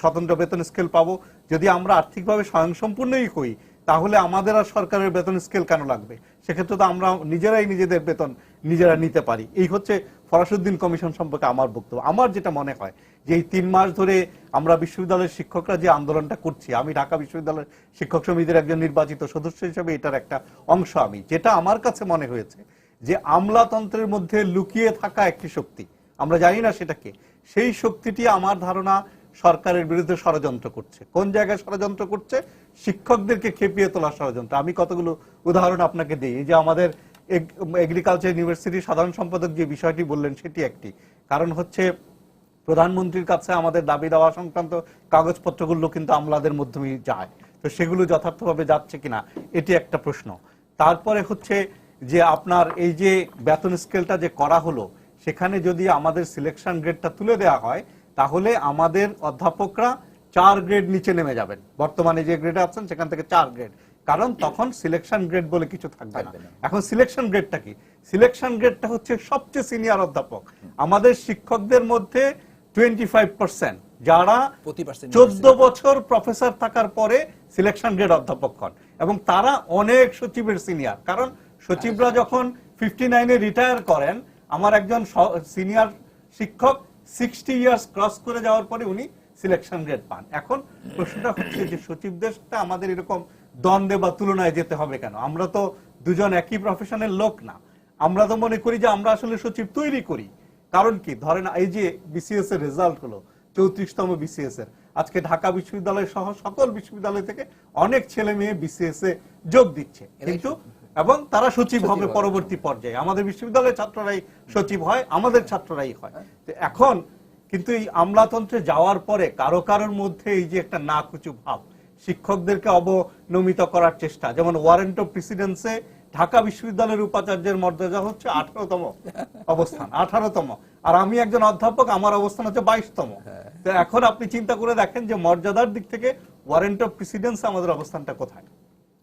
স্বতন্ত্র বেতন স্কেল পাবো? যদি আমরা আর্থিকভাবে স্বয়ংসম্পূর্ণই করি, তাহলে আমাদের আর সরকারের বেতন স্কেল কেন লাগবে? সেক্ষেত্রে তো আমরা নিজেরাই নিজেদের বেতন নিজেরা নিতে পারি। এই হচ্ছে ফরাসউদ্দিন কমিশন সম্পর্কে আমার বক্তব্য। আমার যেটা মনে হয় যে এই 3 মাস ধরে আমরা বিশ্ববিদ্যালয়ের শিক্ষকরা যে আন্দোলনটা করছি, আমি ঢাকা বিশ্ববিদ্যালয়ের শিক্ষক সমিতির একজন নির্বাচিত সদস্য হিসেবে এটার একটা অংশ। আমি যেটা আমার কাছে মনে হয়েছে যে আমলাতন্ত্রের মধ্যে লুকিয়ে থাকা একটি শক্তি, আমরা জানি না সেটাকে, সেই শক্তিটি আমার ধারণা সরকারের বিরুদ্ধে ষড়যন্ত্র করছে। কোন জায়গায় ষড়যন্ত্র করছে? শিক্ষকদেরকে খেপিয়ে তোলার ষড়যন্ত্র। আমি কতগুলো উদাহরণ আপনাকে দিই। যে আমাদের এগ্রিকালচার ইউনিভার্সিটির সাধারণ সম্পাদক যে বিষয়টি বললেন, সেটি একটি কারণ হচ্ছে প্রধানমন্ত্রীর কাছে আমাদের দাবি দেওয়া সংক্রান্ত কাগজপত্রগুলো কিন্তু আমলাদের মাধ্যমে যায়, তো সেগুলো যথার্থভাবে যাচ্ছে কিনা এটি একটা প্রশ্ন। তারপরে হচ্ছে যে আপনার এই যে বেতন স্কেলটা যে করা হলো, সেখানে যদি আমাদের সিলেকশন গ্রেডটা তুলে দেওয়া হয়, তাহলে আমাদের অধ্যাপকরা 4 গ্রেড নিচে নেমে যাবেন। বর্তমানে যে গ্রেডে আছেন সেখান থেকে 4 গ্রেড, কারণ তখন সিলেকশন গ্রেড বলে কিছু থাকবে না। এখন সিলেকশন গ্রেডটা কি? সিলেকশন গ্রেডটা হচ্ছে সবচেয়ে সিনিয়র অধ্যাপক। আমাদের শিক্ষকদের মধ্যে 25% যারা 14 বছর প্রফেসর থাকার পরে সিলেকশন গ্রেড অধ্যাপক হন, এবং তারা অনেক সচিবের সিনিয়র। কারণ সচিবরা যখন 59-এ রিটায়ার করেন, আমার একজন সিনিয়র শিক্ষক 60 ইয়ার্স ক্রস করে যাওয়ার পরে উনি সিলেকশন গ্রেড পান। এখন প্রশ্নটা হচ্ছে যে সচিবদের সাথে আমাদের এরকম দ্বন্দ্বে বা তুলনায় যেতে হবে কেন? আমরা তো দুজন একই প্রফেশনের লোক না। আমরা তো মনে করি যে আমরা আসলে সচিব তৈরি করি। কারণ কি, ধরেন এই যে বিসিএস এর রেজাল্ট হলো, 34তম বিসিএস এর, আজকে ঢাকা বিশ্ববিদ্যালয় সহ সকল বিশ্ববিদ্যালয় থেকে অনেক ছেলে মেয়ে বিসিএস এ যোগ দিচ্ছে, কিন্তু এবং তারা সচিব হবে পরবর্তী পর্যায়ে। আমাদের বিশ্ববিদ্যালয়ের ছাত্ররাই সচিব হয়, আমাদের ছাত্ররাই হয়। তো এখন কিন্তু এই আমলাতন্ত্রে যাওয়ার পরে কারোর মধ্যে এই যে একটা নাকুচু ভাব, শিক্ষকদেরকে অবনমিত করার চেষ্টা, যেমন ওয়ারেন্ট অফ প্রেসিডেন্সে ঢাকা বিশ্ববিদ্যালয়ের উপাচার্যের মর্যাদা হচ্ছে 18তম অবস্থান, 18তম, আর আমি একজন অধ্যাপক, আমার অবস্থান হচ্ছে 22তম। তো এখন আপনি চিন্তা করে দেখেন যে মর্যাদার দিক থেকে ওয়ারেন্ট অফ প্রেসিডেন্সে আমাদের অবস্থানটা কোথায়।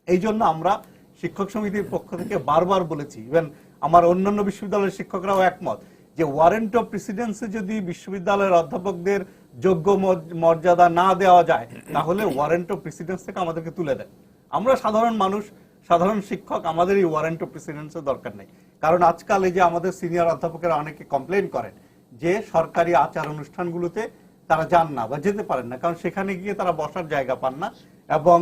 এই জন্য আমরা শিক্ষক সমিতির পক্ষ থেকে বারবার বলেছি, ইভেন আমার অন্যান্য বিশ্ববিদ্যালয়ের শিক্ষকরাও একমত, যে ওয়ারেন্ট অফ প্রেসিডেন্সে যদি বিশ্ববিদ্যালয়ের অধ্যাপকদের যোগ্য মর্যাদা না দেওয়া যায়, তাহলে ওয়ারেন্ট অফ প্রেসিডেন্স থেকে আমাদেরকে তুলে দেয়। আমরা সাধারণ মানুষ, সাধারণ শিক্ষক, আমাদের এই ওয়ারেন্ট অফ প্রেসিডেন্সের দরকার নেই। কারণ আজকাল এই যে আমাদের সিনিয়র অধ্যাপকেরা অনেকে কমপ্লেন করেন যে সরকারি আচার অনুষ্ঠানগুলোতে তারা যান না বা যেতে পারেন না, কারণ সেখানে গিয়ে তারা বসার জায়গা পান না। এবং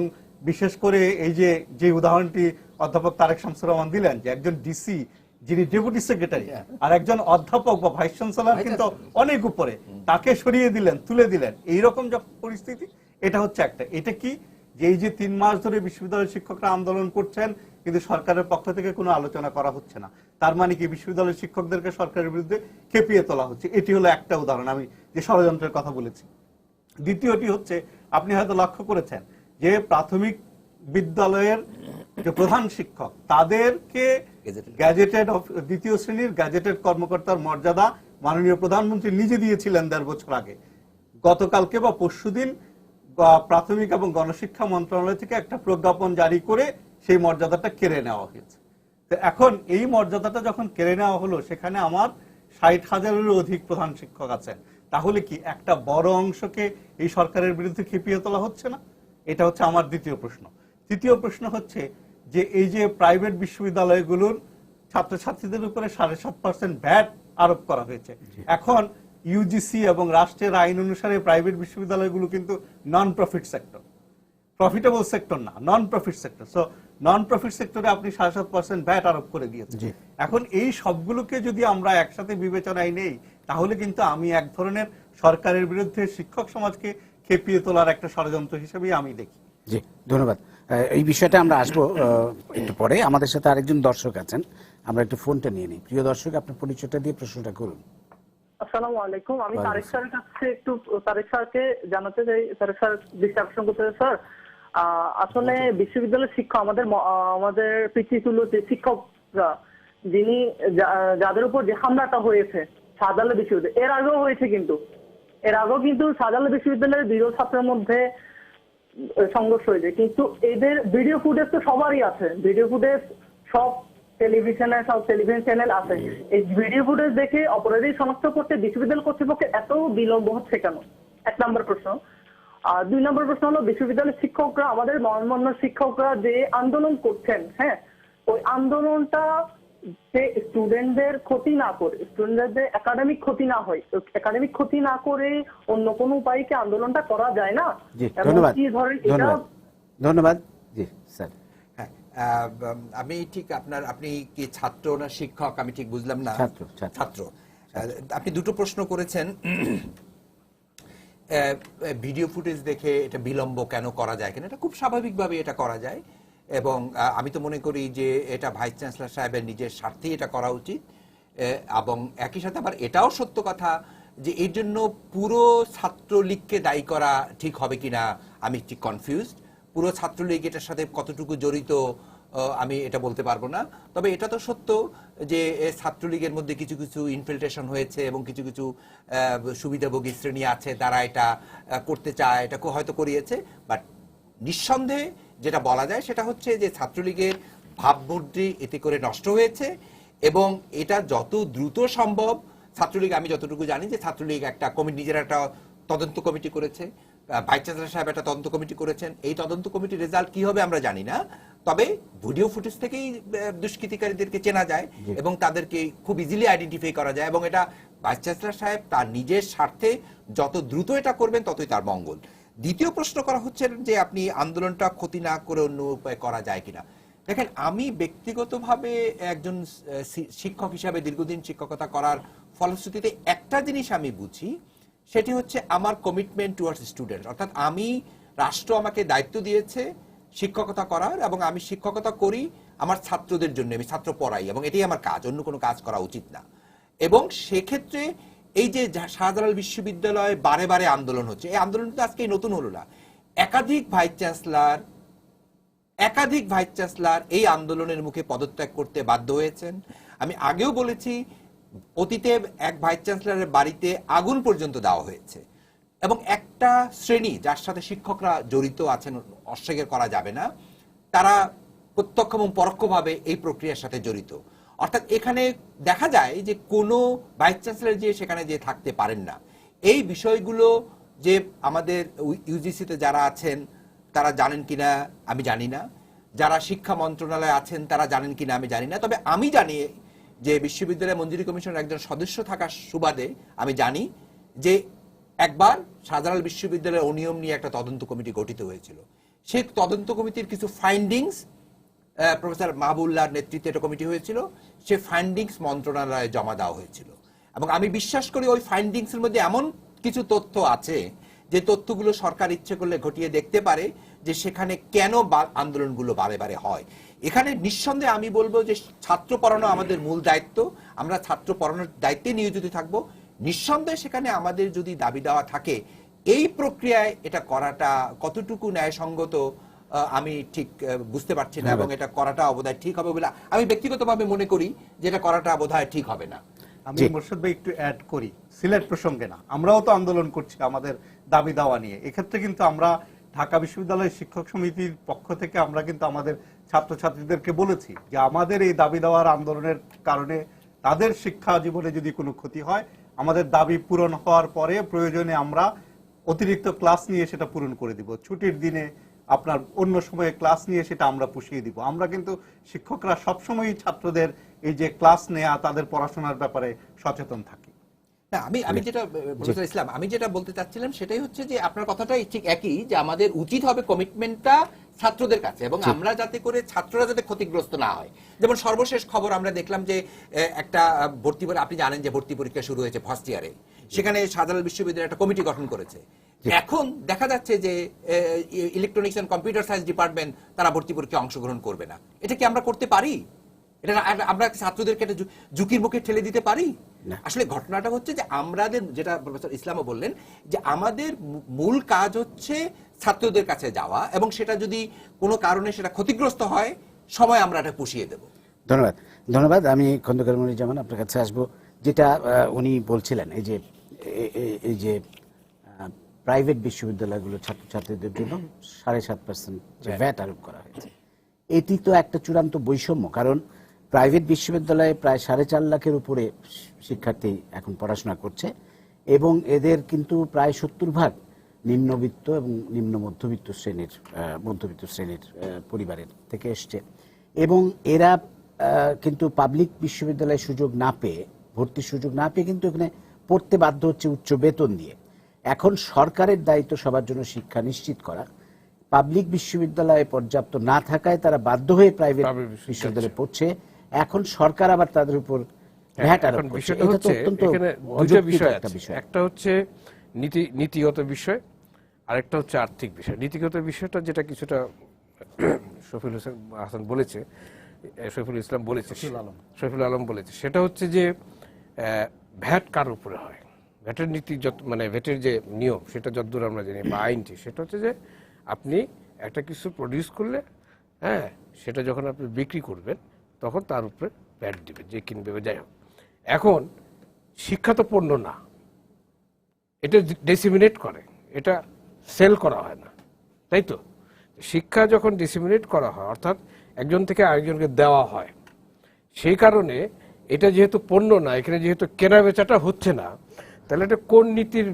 বিশেষ করে এই যে উদাহরণটি অধ্যাপক তারেক শামসুর রহমান দিলেন, যে একজন ডিসি যিনি ডেপুটি সেক্রেটারি আর একজন অধ্যাপক বা ভাইস চ্যান্সেলর কিন্তু অনেক উপরে, তাকে সরিয়ে দিলেন, তুলে দিলেন, এইরকম যখন পরিস্থিতি, এটা হচ্ছে একটা। এটা কি যে এই যে 3 মাস ধরে বিশ্ববিদ্যালয়ের শিক্ষকরা আন্দোলন করছেন, কিন্তু সরকারের পক্ষ থেকে কোনো আলোচনা করা হচ্ছে না, তার মানে কি বিশ্ববিদ্যালয়ের শিক্ষকদেরকে সরকারের বিরুদ্ধে খেপিয়ে তোলা হচ্ছে। এটি হলো একটা উদাহরণ আমি যে ষড়যন্ত্রের কথা বলেছি। দ্বিতীয়টি হচ্ছে, আপনি হয়তো লক্ষ্য করেছেন যে প্রাথমিক বিদ্যালয়ের যে প্রধান শিক্ষক, তাদেরকে গ্যাজেটেড দ্বিতীয় শ্রেণীর গ্যাজেটেড কর্মকর্তার মর্যাদা মাননীয় প্রধানমন্ত্রী নিজে দিয়েছিলেন 1.5 বছর আগে। গতকালকে বা পরশুদিন প্রাথমিক এবং গণশিক্ষা মন্ত্রণালয় থেকে একটা প্রজ্ঞাপন জারি করে সেই মর্যাদাটা কেড়ে নেওয়া হয়েছে। তো এখন এই মর্যাদাটা যখন কেড়ে নেওয়া হলো, সেখানে আমার 60,000-এরও অধিক প্রধান শিক্ষক আছেন। তাহলে কি একটা বড় অংশকে এই সরকারের বিরুদ্ধে খেপিয়ে তোলা হচ্ছে না? এটা হচ্ছে আমার দ্বিতীয় প্রশ্ন। তৃতীয় প্রশ্ন হচ্ছে যে এই যে প্রাইভেট বিশ্ববিদ্যালয়গুলোর ছাত্রছাত্রীদের উপরে 7.5% ভ্যাট আরোপ করা হয়েছে। এখন ইউজিসি এবং রাষ্ট্রের আইন অনুসারে প্রাইভেট বিশ্ববিদ্যালয়গুলো কিন্তু non profit sector, profitable sector না, non profit sector. So non profit সেক্টরে আপনি 7.5% ভ্যাট আরোপ করে দিয়েছেন। এখন এই সবগুলোকে যদি আমরা একসাথে বিবেচনায় নেই, তাহলে কিন্তু আমি এক ধরনের সরকারের বিরুদ্ধে শিক্ষক সমাজকে খেপিয়ে তোলার একটা ষড়যন্ত্র হিসেবেই আমি দেখি। জি, ধন্যবাদ। এই বিষয়টা আমরা আসবো একটু পরে। আমাদের সাথে আরেকজন দর্শক আছেন, আমরা একটু ফোনটা নিয়ে নিই। প্রিয় দর্শক, আপনার পরিচয়টা দিয়ে প্রশ্নটা করুন। আসসালামু আলাইকুম। আমি ওয়ালাইকুম তারেক স্যারের কাছে একটু তারেক স্যারকে জানাতে চাই, তারেক স্যার দৃষ্টি আকর্ষণ করতে চাই। স্যার, আসলে বিশ্ববিদ্যালয়ের শিক্ষা আমাদের পিছিয়ে যে শিক্ষকরা, যিনি যাদের উপর যে হামলাটা হয়েছে শাহজালাল বিশ্ববিদ্যালয়, এর আগেও হয়েছে, কিন্তু এর আগেও কিন্তু শাহজালাল বিশ্ববিদ্যালয়ের দৃঢ় ছাত্রের মধ্যে সংঘর্ষ হয়েছে। কিন্তু এদের ভিডিও ফুটেজ তো সবারই আছে, ভিডিও ফুটেজ সব টেলিভিশন চ্যানেল আছে। এই ভিডিও ফুটেজ দেখে অপরাধী শনাক্ত করতে বিশ্ববিদ্যালয় কর্তৃপক্ষের এত বিলম্ব হচ্ছে কেন? 1 নম্বর প্রশ্ন। আর 2 নম্বর প্রশ্ন হলো, বিশ্ববিদ্যালয়ের শিক্ষকরা, আমাদের মহামান্য শিক্ষকরা যে আন্দোলন করছেন, হ্যাঁ, ওই আন্দোলনটা যে স্টুডেন্টদের ক্ষতি না করে, স্টুডেন্টদের একাডেমিক ক্ষতি না হয়, একাডেমিক ক্ষতি না করে অন্য কোনো উপায়ে কি আন্দোলনটা করা যায় না? জি, ধন্যবাদ। কি ধরেন এটা। ধন্যবাদ, ধন্যবাদ। জি স্যার। হ্যাঁ, আমি ঠিক আপনি কি ছাত্র না শিক্ষক আমি ঠিক বুঝলাম না। ছাত্র। আপনি দুটো প্রশ্ন করেছেন। ভিডিও ফুটেজ দেখে এটা বিলম্ব কেন করা যায় কেন, এটা খুব স্বাভাবিকভাবে এটা করা যায়, এবং আমি তো মনে করি যে এটা ভাইস চ্যান্সেলর সাহেবের নিজের স্বার্থেই এটা করা উচিত। এবং একই সাথে আবার এটাও সত্য কথা যে এর জন্য পুরো ছাত্রলীগকে দায়ী করা ঠিক হবে কিনা আমি ঠিক কনফিউজড। পুরো ছাত্রলীগ এটার সাথে কতটুকু জড়িত আমি এটা বলতে পারবো না। তবে এটা তো সত্য যে ছাত্রলীগের মধ্যে কিছু কিছু ইনফিল্ট্রেশন হয়েছে এবং কিছু কিছু সুবিধাভোগী শ্রেণী আছে তারা এটা করতে চায়, এটা হয়তো করিয়েছে। বাট নিঃসন্দেহে যেটা বলা যায় সেটা হচ্ছে যে ছাত্রলীগের ভাবমূর্তি এতে করে নষ্ট হয়েছে, এবং এটা যত দ্রুত সম্ভব ছাত্রলীগ, আমি যতটুকু জানি যে ছাত্রলীগ একটা নিজের একটা তদন্ত কমিটি করেছে, ভাইস চ্যান্সেলর সাহেব একটা তদন্ত কমিটি করেছেন। এই তদন্ত কমিটির রেজাল্ট কি হবে আমরা জানি না, তবে ভিডিও ফুটেজ থেকেই দুষ্কৃতিকারীদেরকে চেনা যায় এবং তাদেরকে খুব ইজিলি আইডেন্টিফাই করা যায়, এবং এটা ভাইস চ্যান্সেলর সাহেব তার নিজের স্বার্থে যত দ্রুত এটা করবেন ততই তার মঙ্গল। দ্বিতীয় প্রশ্ন করা হচ্ছে যে আপনি আন্দোলনটা ক্ষতি না করে অন্য উপায় করা যায় কিনা। দেখেন, আমি ব্যক্তিগতভাবে একজন শিক্ষক হিসাবে দীর্ঘদিন শিক্ষকতা করার ফলশ্রুতিতে একটা জিনিস আমি বুঝি, সেটি হচ্ছে আমার কমিটমেন্ট টুয়ার্ডস স্টুডেন্ট। অর্থাৎ আমি, রাষ্ট্র আমাকে দায়িত্ব দিয়েছে শিক্ষকতা করার, এবং আমি শিক্ষকতা করি আমার ছাত্রদের জন্য, আমি ছাত্র পড়াই এবং এটাই আমার কাজ, অন্য কোনো কাজ করা উচিত না। এবং সেক্ষেত্রে এই যে শাহজালাল বিশ্ববিদ্যালয়ে বারে বারে আন্দোলন হচ্ছে, এই আন্দোলন তো আজকে নতুন হলো না। একাধিক ভাইস চ্যান্সেলর এই আন্দোলনের মুখে পদত্যাগ করতে বাধ্য হয়েছেন। আমি আগেও বলেছি, অতীতে এক ভাইস চ্যান্সেলরের বাড়িতে আগুন পর্যন্ত দেওয়া হয়েছে, এবং একটা শ্রেণী যার সাথে শিক্ষকরা জড়িত আছেন, অস্বীকার করা যাবে না, তারা প্রত্যক্ষ এবং পরোক্ষভাবে এই প্রক্রিয়ার সাথে জড়িত। অর্থাৎ এখানে দেখা যায় যে কোনো ভাইস চ্যান্সেলর যে সেখানে যে থাকতে পারেন না। এই বিষয়গুলো যে আমাদের ইউজিসিতে যারা আছেন তারা জানেন কিনা আমি জানি না, যারা শিক্ষা মন্ত্রণালয়ে আছেন তারা জানেন কিনা আমি জানি না। তবে আমি জানি যে বিশ্ববিদ্যালয় মঞ্জুরি কমিশনের একজন সদস্য থাকার সুবাদে আমি জানি যে একবার শাহজালাল বিশ্ববিদ্যালয়ের অনিয়ম নিয়ে একটা তদন্ত কমিটি গঠিত হয়েছিল। সেই তদন্ত কমিটির কিছু ফাইন্ডিংস প্রফেসর মাহবুবুল্লাহর নেতৃত্বে একটা কমিটি হয়েছিল, সে ফাইন্ডিংস মন্ত্রণালয়ে জমা দেওয়া হয়েছিল, এবং আমি বিশ্বাস করি ওই ফাইন্ডিংসের মধ্যে এমন কিছু তথ্য আছে যে তথ্যগুলো সরকার ইচ্ছে করলে ঘটিয়ে দেখতে পারে যে সেখানে কেন আন্দোলনগুলো বারে বারে হয়। এখানে নিঃসন্দেহে আমি বলবো যে ছাত্র পড়ানো আমাদের মূল দায়িত্ব, আমরা ছাত্র পড়ানোর দায়িত্বে নিয়োজিত থাকবো। নিঃসন্দেহে সেখানে আমাদের যদি দাবি দেওয়া থাকে, এই প্রক্রিয়ায় এটা করাটা কতটুকু ন্যায়সঙ্গত আমি ঠিক বুঝতে পারছি না, এবং এটা করাটা বোধহয় ঠিক হবে বলে আমি ব্যক্তিগতভাবে মনে করি যে এটা করাটা বোধহয় ঠিক হবে না। আমি মোর্শেদ ভাই একটু অ্যাড করি, সিলেট প্রসঙ্গে না, আমরাও তো আন্দোলন করছি আমাদের দাবি দাওয়া নিয়ে। এক্ষেত্রে কিন্তু আমরা ঢাকা বিশ্ববিদ্যালয়ের শিক্ষক সমিতির পক্ষ থেকে আমরা কিন্তু আমাদের ছাত্রছাত্রীদেরকে বলেছি যে আমাদের এই দাবি দেওয়ার আন্দোলনের কারণে তাদের শিক্ষা জীবনে যদি কোনো ক্ষতি হয়, আমাদের দাবি পূরণ হওয়ার পরে প্রয়োজনে আমরা অতিরিক্ত ক্লাস নিয়ে সেটা পূরণ করে দিব, ছুটির দিনে আপনার অন্য সময়ে ক্লাস নিয়ে সেটা আমরা পুষিয়ে দিব। আমরা কিন্তু শিক্ষকরা সবসময়ই ছাত্রদের এই যে ক্লাস নেয়া, তাদের পড়াশোনার ব্যাপারে সচেতন থাকি। না, আমি যেটা প্রফেসর ইসলাম, আমি যেটা বলতে চাচ্ছিলাম সেটাই হচ্ছে যে আপনার কথাটাই ঠিক একই, যে আমাদের উচিত হবে কমিটমেন্টটা ছাত্রদের কাছে, এবং আমরা যাতে করে ছাত্ররা যাতে ক্ষতিগ্রস্ত না হয়। যেমন সর্বশেষ খবর আমরা দেখলাম যে একটা ভর্তি, আপনি জানেন যে ভর্তি পরীক্ষা শুরু হয়েছে ফার্স্ট ইয়ারে, সেখানে শাহজালাল বিশ্ববিদ্যালয় একটা কমিটি গঠন করেছে। এখন দেখা যাচ্ছে যে electronics and computer science department তারা ভর্তি পরীক্ষায় অংশগ্রহণ করবে না। এটা কি আমরা করতে পারি? এটা আমরা ছাত্রদেরকে একটা ঝুঁকির মুখে ঠেলে দিতে পারি? আসলে ঘটনাটা হচ্ছে যে আমাদের, যেটা প্রফেসর ইসলামও বললেন, যে আমাদের মূল কাজ হচ্ছে ছাত্রদের কাছে যাওয়া, এবং সেটা যদি কোনো কারণে সেটা ক্ষতিগ্রস্ত হয়, সময় আমরা এটা পুষিয়ে দেব। ধন্যবাদ, ধন্যবাদ। আমি খন্দকার মনিরুজ্জামান আপনার কাছে আসবো। যেটা উনি বলছিলেন, এই যে প্রাইভেট বিশ্ববিদ্যালয়গুলো ছাত্রছাত্রীদের জন্য 7.5% যে ভ্যাট আরোপ করা হয়েছে, এটি তো একটা চূড়ান্ত বৈষম্য। কারণ প্রাইভেট বিশ্ববিদ্যালয়ে প্রায় 4.5 লাখের উপরে শিক্ষার্থী এখন পড়াশোনা করছে, এবং এদের কিন্তু প্রায় 70% নিম্নবিত্ত এবং নিম্ন মধ্যবিত্ত শ্রেণীর পরিবারের থেকে এসছে, এবং এরা কিন্তু পাবলিক বিশ্ববিদ্যালয়ে সুযোগ না পেয়ে, ভর্তির সুযোগ না পেয়ে কিন্তু এখানে পড়তে বাধ্য হচ্ছে উচ্চ বেতন দিয়ে। এখন সরকারের দায়িত্ব সবার জন্য শিক্ষা নিশ্চিত করা। পাবলিক বিশ্ববিদ্যালয়ে পর্যাপ্ত না থাকায় তারা বাধ্য হয়ে প্রাইভেট বিশ্ববিদ্যালয়ে পড়ছে। এখন সরকার আবার তাদের উপর ভ্যাট আরোপ করছে। এটা তো অত্যন্ত অযৌক্তিক একটা বিষয়। একটা হচ্ছে নীতিগত বিষয়, আরেকটা হচ্ছে আর্থিক বিষয়। নীতিগত বিষয়টা যেটা কিছুটা শফিউল হাসান বলেছে, শফিউল ইসলাম বলেছে, শফিউল আলম বলেছে, সেটা হচ্ছে যে ভ্যাট কার উপরে হয়। ভ্যাটের নীতি মানে ভ্যাটের যে নিয়ম, সেটা যতদূর আমরা জানি, বা আইনটি, সেটা হচ্ছে যে আপনি একটা কিছু প্রডিউস করলে, হ্যাঁ, সেটা যখন আপনি বিক্রি করবেন তখন তার উপরে ভ্যাট দিবে যে কিনবে বা যাই হোক। এখন শিক্ষা তো পণ্য না, এটা ডিসিমিনেট করে, এটা সেল করা হয় না, তাই তো? শিক্ষা যখন ডিসিমিনেট করা হয়, অর্থাৎ একজন থেকে আরেকজনকে দেওয়া হয়, সেই কারণে এটা যেহেতু পণ্য না, এখানে যেহেতু কেনা বেচাটা হচ্ছে না, তাহলে এটা কোন নীতির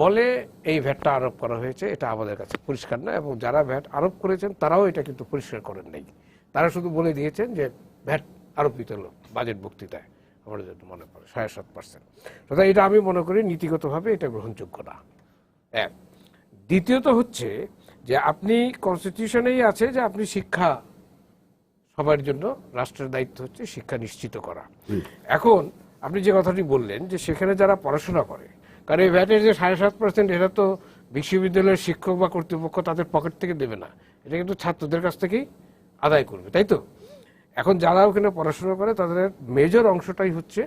বলে এই ভ্যাটটা আরোপ করা হয়েছে এটা আমাদের কাছে পরিষ্কার না। এবং যারা ভ্যাট আরোপ করেছেন তারাও এটা কিন্তু পরিষ্কার করেন নাই। তারা শুধু বলে দিয়েছেন যে ভ্যাট আরোপিত হলো বাজেট বক্তৃতায়, আমাদের জন্য মনে পড়ে 7.5%। তথা এটা আমি মনে করি নীতিগতভাবে এটা গ্রহণযোগ্য না। এক। দ্বিতীয়ত হচ্ছে যে আপনি কনস্টিটিউশনেই আছে যে আপনি শিক্ষা সবার জন্য, রাষ্ট্রের দায়িত্ব হচ্ছে শিক্ষা নিশ্চিত করা। এখন আপনি যে কথাটি বললেন যে সেখানে যারা পড়াশোনা করে, কারণ এই ভ্যাটের যে 7.5% এটা তো বিশ্ববিদ্যালয়ের শিক্ষক বা কর্তৃপক্ষ তাদের পকেট থেকে দেবে না, এটা কিন্তু ছাত্রদের কাছ থেকেই আদায় করবে, তাই তো? এখন যারা ওখানে পড়াশোনা করে তাদের মেজর অংশটাই হচ্ছে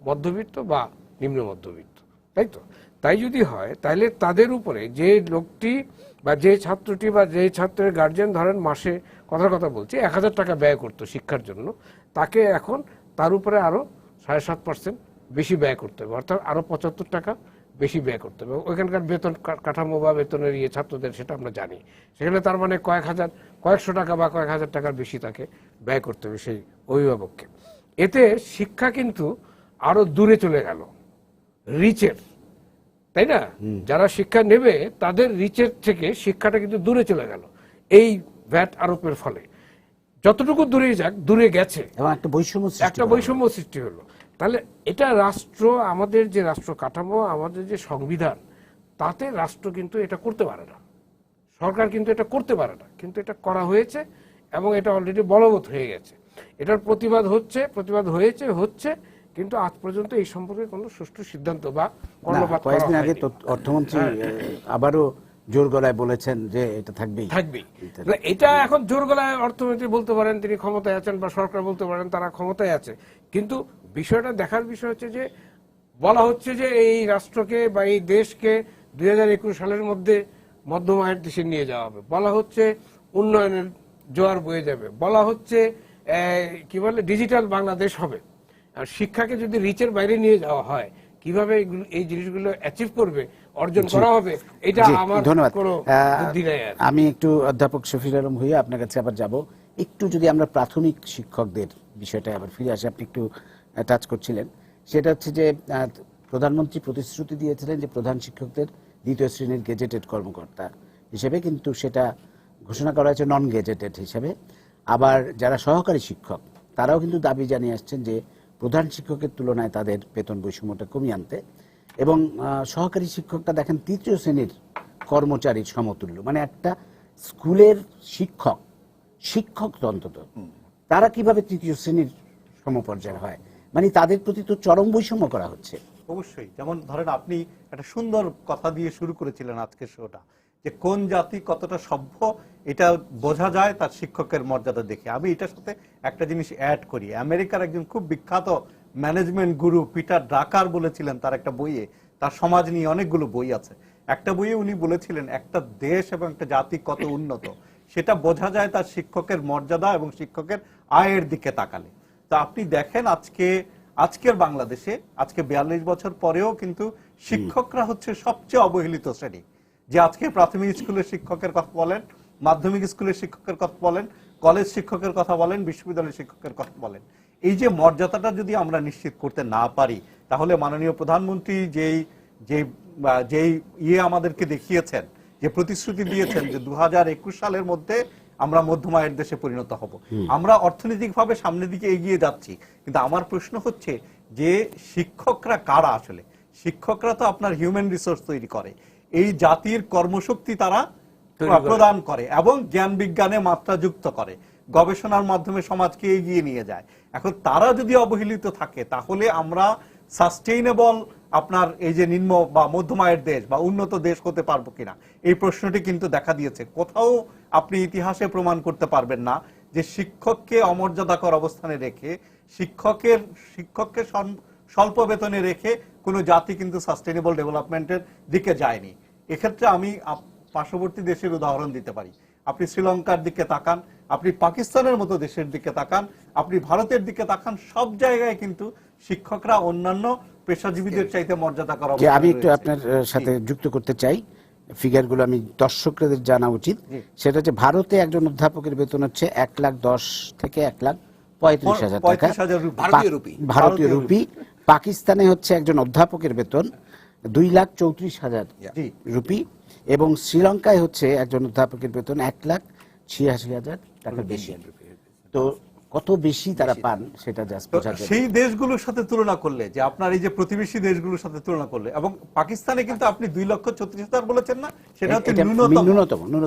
মধ্যবিত্ত বা নিম্ন মধ্যবিত্ত, তাই তো? তাই যদি হয় তাহলে তাদের উপরে যে লোকটি বা যে ছাত্রটি বা যে ছাত্রের গার্জিয়ান ধরেন মাসে কথা বলছি 1000 টাকা ব্যয় করতো শিক্ষার জন্য, তাকে এখন তার উপরে আরো 7.5% বেশি ব্যয় করতে হবে, অর্থাৎ আরো 75 টাকা বেশি ব্যয় করতে হবে। ওইখানকার বেতন কাঠামো বা বেতনের ছাত্রদের সেটা আমরা জানি, সেখানে তার মানে কয়েকশো টাকা বা কয়েক হাজার টাকার বেশি তাকে ব্যয় করতে হবে সেই অভিভাবককে। এতে শিক্ষা কিন্তু আরো দূরে চলে গেল রিচের, তাই না? যারা শিক্ষা নেবে তাদের রিচের থেকে শিক্ষাটা কিন্তু দূরে চলে গেল এই ভ্যাট আরোপের ফলে। যতটুকু দূরে যাক, দূরে গেছে, একটা বৈষম্য সৃষ্টি হলো। তাহলে এটা রাষ্ট্র, আমাদের যে রাষ্ট্র কাঠামো, আমাদের যে সংবিধান, তাতে রাষ্ট্র কিন্তু এটা করতে পারে না, সরকার কিন্তু এটা করতে পারে না, কিন্তু এটা করা হয়েছে এবং এটা অলরেডি বলবৎ হয়ে গেছে। এটার প্রতিবাদ হচ্ছে, কিন্তু আজ পর্যন্ত এই সম্পর্কে কোনো সুষ্ঠু সিদ্ধান্ত বা কর্ণপাত করা হয়নি। কয়েকদিন আগে অর্থমন্ত্রী আবারও জোর গলায় বলেছেন যে এটা থাকবেই। এটা এখন জোর গলায় অর্থমন্ত্রী বলতে পারেন, তিনি ক্ষমতায় আছেন, বা সরকার বলতে পারেন তারা ক্ষমতায় আছে, কিন্তু বিষয়টা দেখার বিষয় হচ্ছে যে বলা হচ্ছে যে এই রাষ্ট্রকে বা এই দেশকে 2021 সালের মধ্যে মধ্যম আয়ের দেশে নিয়ে যাওয়া হবে, বলা হচ্ছে উন্নয়নের জোয়ার বয়ে যাবে, বলা হচ্ছে কি বলে ডিজিটাল বাংলাদেশ হবে, আর শিক্ষাকে যদি রিচের বাইরে নিয়ে যাওয়া হয়, কিভাবে এই জিনিসগুলো অ্যাচিভ করবে, অর্জন করা হবে, এটা জি, আমার ধন্যবাদ। কোনো বুদ্ধি নেই আর। আমি একটু অধ্যাপক শফিউল আলম ভূঁইয়া আপনার কাছে আবার যাব। একটু যদি আমরা প্রাথমিক শিক্ষকদের বিষয়টা আবার ফিরে আসি, আপনি একটু টাচ করছিলেন, সেটা হচ্ছে যে প্রধানমন্ত্রী প্রতিশ্রুতি দিয়েছিলেন যে প্রধান শিক্ষকদের দ্বিতীয় শ্রেণীর গেজেটেড কর্মকর্তা হিসেবে, কিন্তু সেটা ঘোষণা করা হয়েছে নন গেজেটেড হিসেবে। আবার যারা সহকারী শিক্ষক তারাও কিন্তু দাবি জানিয়ে আসছেন যে প্রধান শিক্ষকের তুলনায় তাদের বেতন বৈষম্যটা কমিয়ে আনতে, এবং সহকারী শিক্ষকটা দেখেন তৃতীয় শ্রেণীর কর্মচারীর সমতুল্য, মানে একটা স্কুলের শিক্ষক তো অন্তত তারা কিভাবে তৃতীয় শ্রেণীর সমপর্যায়ের হয়, মানে তাদের প্রতি তো চরম বৈষম্য করা হচ্ছে। অবশ্যই, যেমন ধরেন আপনি একটা সুন্দর কথা দিয়ে শুরু করেছিলেন আজকের শোটা, যে কোন জাতি কতটা সভ্য এটা বোঝা যায় তার শিক্ষকের মর্যাদা দেখে। আমি এটার সাথে একটা জিনিস অ্যাড করি। আমেরিকার একজন খুব বিখ্যাত ম্যানেজমেন্ট গুরু পিটার ড্রাকার বলেছিলেন তার একটা বইয়ে, তার সমাজ নিয়ে অনেকগুলো বই আছে, একটা বইয়ে উনি বলেছিলেন একটা দেশ এবং একটা জাতি কত উন্নত সেটা বোঝা যায় তার শিক্ষকের মর্যাদা এবং শিক্ষকের আয়ের দিকে তাকালে। তা আপনি দেখেন আজকের বাংলাদেশে আজকে 42 বছর পরেও কিন্তু শিক্ষকরা হচ্ছে সবচেয়ে অবহেলিত শ্রেণী। যে আজকে প্রাথমিক স্কুলের শিক্ষকের কথা বলেন, মাধ্যমিক স্কুলের শিক্ষকের কথা বলেন, কলেজ শিক্ষকের কথা বলেন, বিশ্ববিদ্যালয়ের শিক্ষকের কথা বলেন, এই যে মর্যাদাটা যদি আমরা নিশ্চিত করতে না পারি, তাহলে মাননীয় প্রধানমন্ত্রী যেই আমাদেরকে দেখিয়েছেন, যে প্রতিশ্রুতি দিয়েছেন যে 2021 সালের মধ্যে আমরা মধ্যম আয়ের দেশে পরিণত হব, আমরা অর্থনৈতিকভাবে সামনের দিকে এগিয়ে যাচ্ছি, কিন্তু আমার প্রশ্ন হচ্ছে যে শিক্ষকরা কারা আসলে? শিক্ষকরা তো আপনার হিউম্যান রিসোর্স তৈরি করে, এই জাতির কর্মশক্তি তারা প্রদান করে এবং জ্ঞান বিজ্ঞানে মাত্রা যুক্ত করে, গবেষণার মাধ্যমে সমাজকে এগিয়ে নিয়ে যায়। এখন তারা যদি অবহেলিত থাকে তাহলে আমরা সাস্টেইনেবল আপনার এই যে নিম্ন বা মধ্যম আয়ের দেশ বা উন্নত দেশ হতে পারবো কিনা, এই প্রশ্নটি কিন্তু দেখা দিয়েছে। কোথাও আপনি ইতিহাসে প্রমাণ করতে পারবেন না যে শিক্ষককে অমর্যাদাকর অবস্থানে রেখে, শিক্ষককে স্বল্প বেতনে রেখে কোনো জাতি কিন্তু সাস্টেইনেবল ডেভেলপমেন্টের দিকে যায়নি। এক্ষেত্রে আমি পার্শ্ববর্তী দেশের উদাহরণ দিতে পারি। আপনি শ্রীলঙ্কার দিকে তাকান, আপনি পাকিস্তানের মতো দেশের দিকে তাকান, আপনি ভারতের দিকে তাকান, সব জায়গায় কিন্তু শিক্ষকরা অন্যান্য পেশাজীবীদের চাইতে মর্যাদা করা। আমি একটু আপনার সাথে যুক্ত করতে চাই, ফিগারগুলো আমি দর্শকদের জানা উচিত। সেটা হচ্ছে ভারতে একজন অধ্যাপকের বেতন হচ্ছে 1,10,000 থেকে 1,35,000 টাকা ভারতীয় রুপি। পাকিস্তানে হচ্ছে একজন অধ্যাপকের বেতন 2,34,000 রুপি, এবং শ্রীলঙ্কায় হচ্ছে একজন অধ্যাপকের বেতন 1,86,000 টাকা বেশি। তো কত বেশি তারা পান সেটা জাস্ট বোঝা যায়। সেই দেশগুলোর সাথে তুলনা করলে, যে আপনার এই যে প্রতিবেশী দেশগুলোর সাথে তুলনা করলে, এবং পাকিস্তানে কিন্তু আপনি 2,36,000 বলেছেন না, সেটা হচ্ছে ন্যূনতম,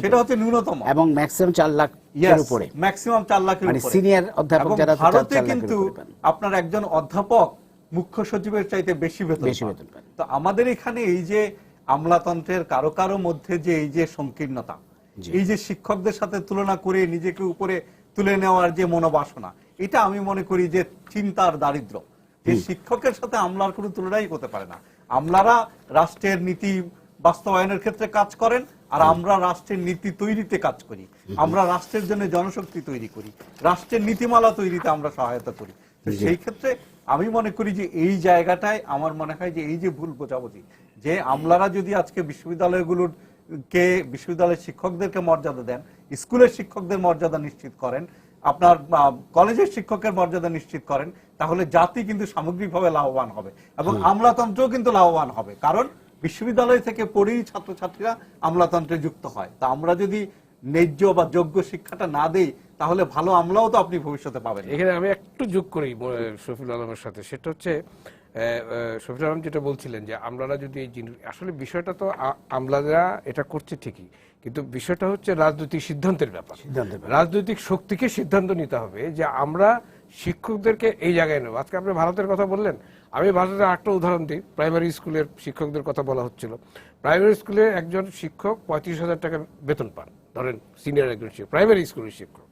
সেটা হচ্ছে ন্যূনতম, এবং ম্যাক্সিমাম 4 লাখের উপরে, ম্যাক্সিমাম 4 লাখের মানে উপরে সিনিয়র অধ্যাপক যারা, ভারতে কিন্তু আপনার একজন অধ্যাপক মুখ্য সচিবের চাইতে বেশি বেতন পান। তো আমাদের এখানে এই যে আমলাতন্ত্রের কারো কারো মধ্যে যে এই যে সংকীর্ণতা, এই যে শিক্ষকদের সাথে তুলনা করে নিজেকে উপরে তুলে নেওয়ার যে মনোবাসনা, এটা আমি মনে করি যে চিন্তার দারিদ্র্য। যে শিক্ষকের সাথে আমলার কোনো তুলনাই করতে পারে না। আমলারা রাষ্ট্রের নীতি বাস্তবায়নের ক্ষেত্রে কাজ করেন, আর আমরা রাষ্ট্রের নীতি তৈরিতে কাজ করি, আমরা রাষ্ট্রের জন্য জনশক্তি তৈরি করি, রাষ্ট্রের নীতিমালা তৈরিতে আমরা সহায়তা করি। তো সেই ক্ষেত্রে আমি মনে করি যে এই জায়গাটায় আমার মনে হয় যে এই যে ভুল বোঝাবুঝি, যে আমলারা যদি আজকে বিশ্ববিদ্যালয়ের শিক্ষকদেরকে মর্যাদা দেন, স্কুলের শিক্ষকদের মর্যাদা নিশ্চিত করেন, আপনার কলেজের শিক্ষকের মর্যাদা নিশ্চিত করেন, তাহলে জাতি কিন্তু সামগ্রিকভাবে লাভবান হবে এবং আমলাতন্ত্রও কিন্তু লাভবান হবে। কারণ বিশ্ববিদ্যালয় থেকে পড়েই ছাত্রছাত্রীরা আমলাতন্ত্রে যুক্ত হয়। তা আমরা যদি ন্যায্য বা যোগ্য শিক্ষাটা না দেই, তাহলে ভালো আমলাও তো আপনি ভবিষ্যতে পাবেন। এখানে আমি একটু যোগ করি শফিউল আলমের সাথে, সেটা হচ্ছে শফিউল আলম যেটা বলছিলেন যে আমলারা যদি এই জিনিস, আসলে বিষয়টা তো আমলারা এটা করছে ঠিকই, কিন্তু বিষয়টা হচ্ছে রাজনৈতিক সিদ্ধান্তের ব্যাপার। রাজনৈতিক শক্তিকে সিদ্ধান্ত নিতে হবে যে আমরা শিক্ষকদেরকে এই জায়গায় নেব। আজকে আপনি ভারতের কথা বললেন, আমি ভারতের একটা উদাহরণ দিই। প্রাইমারি স্কুলের শিক্ষকদের কথা বলা হচ্ছিল। প্রাইমারি স্কুলে একজন শিক্ষক 35,000 টাকা বেতন পান, ধরেন সিনিয়র একজন শিক্ষক, প্রাইমারি স্কুলের শিক্ষক।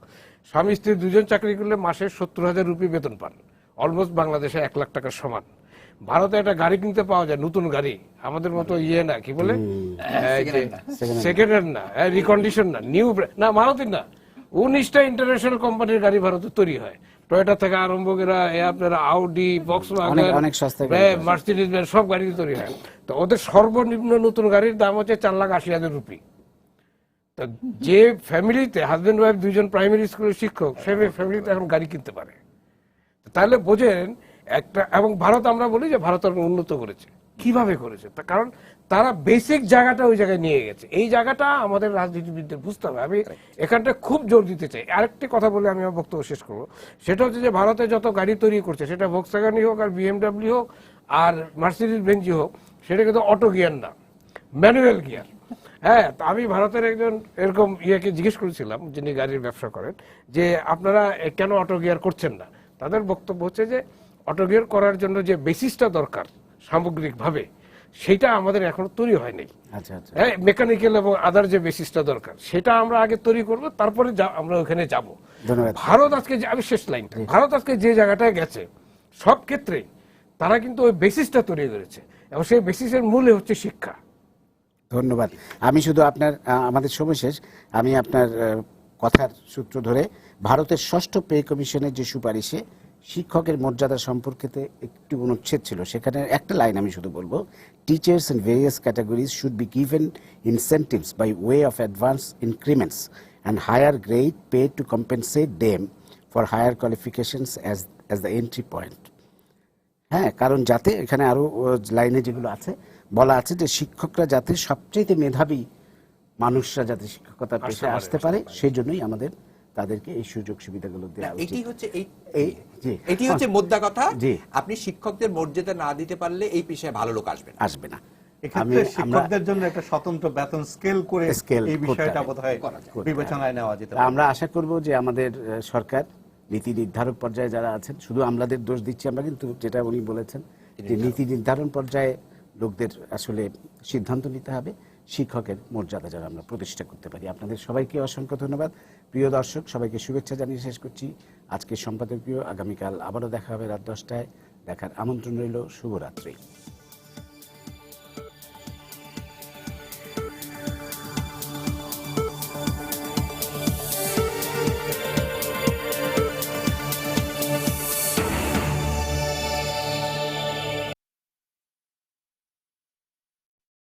স্বামী স্ত্রী দুজন চাকরি করলে মাসে 70,000 রুপি বেতন পান, অলমোস্ট বাংলাদেশে 1 লাখ টাকার সমান। ভারতে একটা গাড়ি কিনতে পাওয়া যায়, নতুন গাড়ি, আমাদের মতো না, কি বলে সেকেন্ড হ্যান্ড না, রিকন্ডিশন না, নিউ না, মারুতি না, 19টা ইন্টারন্যাশনাল কোম্পানির গাড়ি ভারতে তৈরি হয়। টয়োটা থেকে আরম্ভ করে আপনার আউডি, অনেক সস্তা গাড়ি ভক্সওয়াগন, মার্সিডিজ বেঞ্জ সব গাড়ি তৈরি হয়। তো ওদের সর্বনিম্ন নতুন গাড়ির দাম হচ্ছে 4,80,000 রুপি। তো যে ফ্যামিলিতে হাজবেন্ড ওয়াইফ দুইজন প্রাইমারি স্কুলের শিক্ষক, সে ফ্যামিলিতে এখন গাড়ি কিনতে পারে। তাহলে বোঝেন একটা, এবং ভারত আমরা বলি যে ভারত উন্নত করেছে, কিভাবে করেছে? কারণ তারা বেসিক জায়গাটা ওই জায়গায় নিয়ে গেছে। এই জায়গাটা আমাদের রাজনীতিবিদদের বুঝতে হবে। আমি এখানটা খুব জোর দিতে চাই। আরেকটি কথা বলে আমি আমার বক্তব্য শেষ করবো, সেটা হচ্ছে যে ভারতে যত গাড়ি তৈরি করছে, সেটা ভক্সওয়াগনই হোক আর BMW হোক আর মার্সিডিজ বেঞ্জি হোক, সেটা কিন্তু অটো গিয়ার না, ম্যানুয়াল গিয়ার। হ্যাঁ, আমি ভারতের একজন এরকম ইয়েকে জিজ্ঞেস করেছিলাম, যিনি গাড়ির ব্যবসা করেন, যে আপনারা কেন অটো গিয়ার করছেন না? তাদের বক্তব্য হচ্ছে যে অটো গিয়ার করার জন্য যে বেসিসটা দরকার সামগ্রিকভাবে, সেটা আমাদের এখনো তৈরি হয়নি। আচ্ছা আচ্ছা, হ্যাঁ, মেকানিক্যাল এবং আদার যে বেসিসটা দরকার, সেটা আমরা আগে তৈরি করব, তারপরে আমরা ওখানে যাব। ধন্যবাদ। ভারত আজকে আমি শেষ লাইনটা, ভারত আজকে যে জায়গাটায় গেছে সব ক্ষেত্রে তারা কিন্তু ওই বেসিসটা তৈরি করেছে, এবং সেই বেসিসের মূলে হচ্ছে শিক্ষা। ধন্যবাদ। আমি শুধু আপনার আমাদের সময় শেষ, আমি আপনার কথার সূত্র ধরে ভারতের 6ষ্ঠ পে কমিশনের যে সুপারিশে শিক্ষকের মর্যাদা সম্পর্কিত একটু অনুচ্ছেদ ছিল, সেখানে একটা লাইন আমি শুধু বলবো, teachers in various categories should be given incentives by way of advance increments and higher grade pay to compensate them for higher qualifications as the entry point. হ্যাঁ, কারণ যাতে এখানে আরো লাইনে যেগুলো আছে বলা আছে যে শিক্ষকরা যাতে সবচেয়ে মেধাবী মানুষরা যাতে শিক্ষকতা পেশায় আসতে পারে, সেই জন্যই আমাদের তাদেরকে এই সুযোগ সুবিধাগুলো দেওয়া উচিত। এটি হচ্ছে মোদ্দা কথা। জি। আপনি শিক্ষকদের মর্যাদা না দিতে পারলে এই পেশায় ভালো লোক আসবে না। এক্ষেত্রে শিক্ষকদের জন্য একটা স্বতন্ত্র বেতন স্কেল করে এই বিষয়টা বোধহয় বিবেচনায় নেওয়া যেতে পারে। আমরা আশা করব যে আমাদের সরকার নীতি নির্ধারক পর্যায়ে যারা আছেন, শুধু আমলাদের দোষ দিচ্ছি আমরা, কিন্তু যেটা উনি বলেছেন যে নীতি নির্ধারণ পর্যায়ে লোকদের আসলে সিদ্ধান্ত নিতে হবে, শিক্ষকের মর্যাদা যেন আমরা প্রতিষ্ঠা করতে পারি। আপনাদের সবাইকে অসংখ্য ধন্যবাদ। প্রিয় দর্শক, সবাইকে শুভেচ্ছা জানিয়ে শেষ করছি আজকের সম্পাদকীয়। আগামীকাল আবারও দেখা হবে রাত 10টায়। দেখার আমন্ত্রণ রইল। শুভরাত্রি।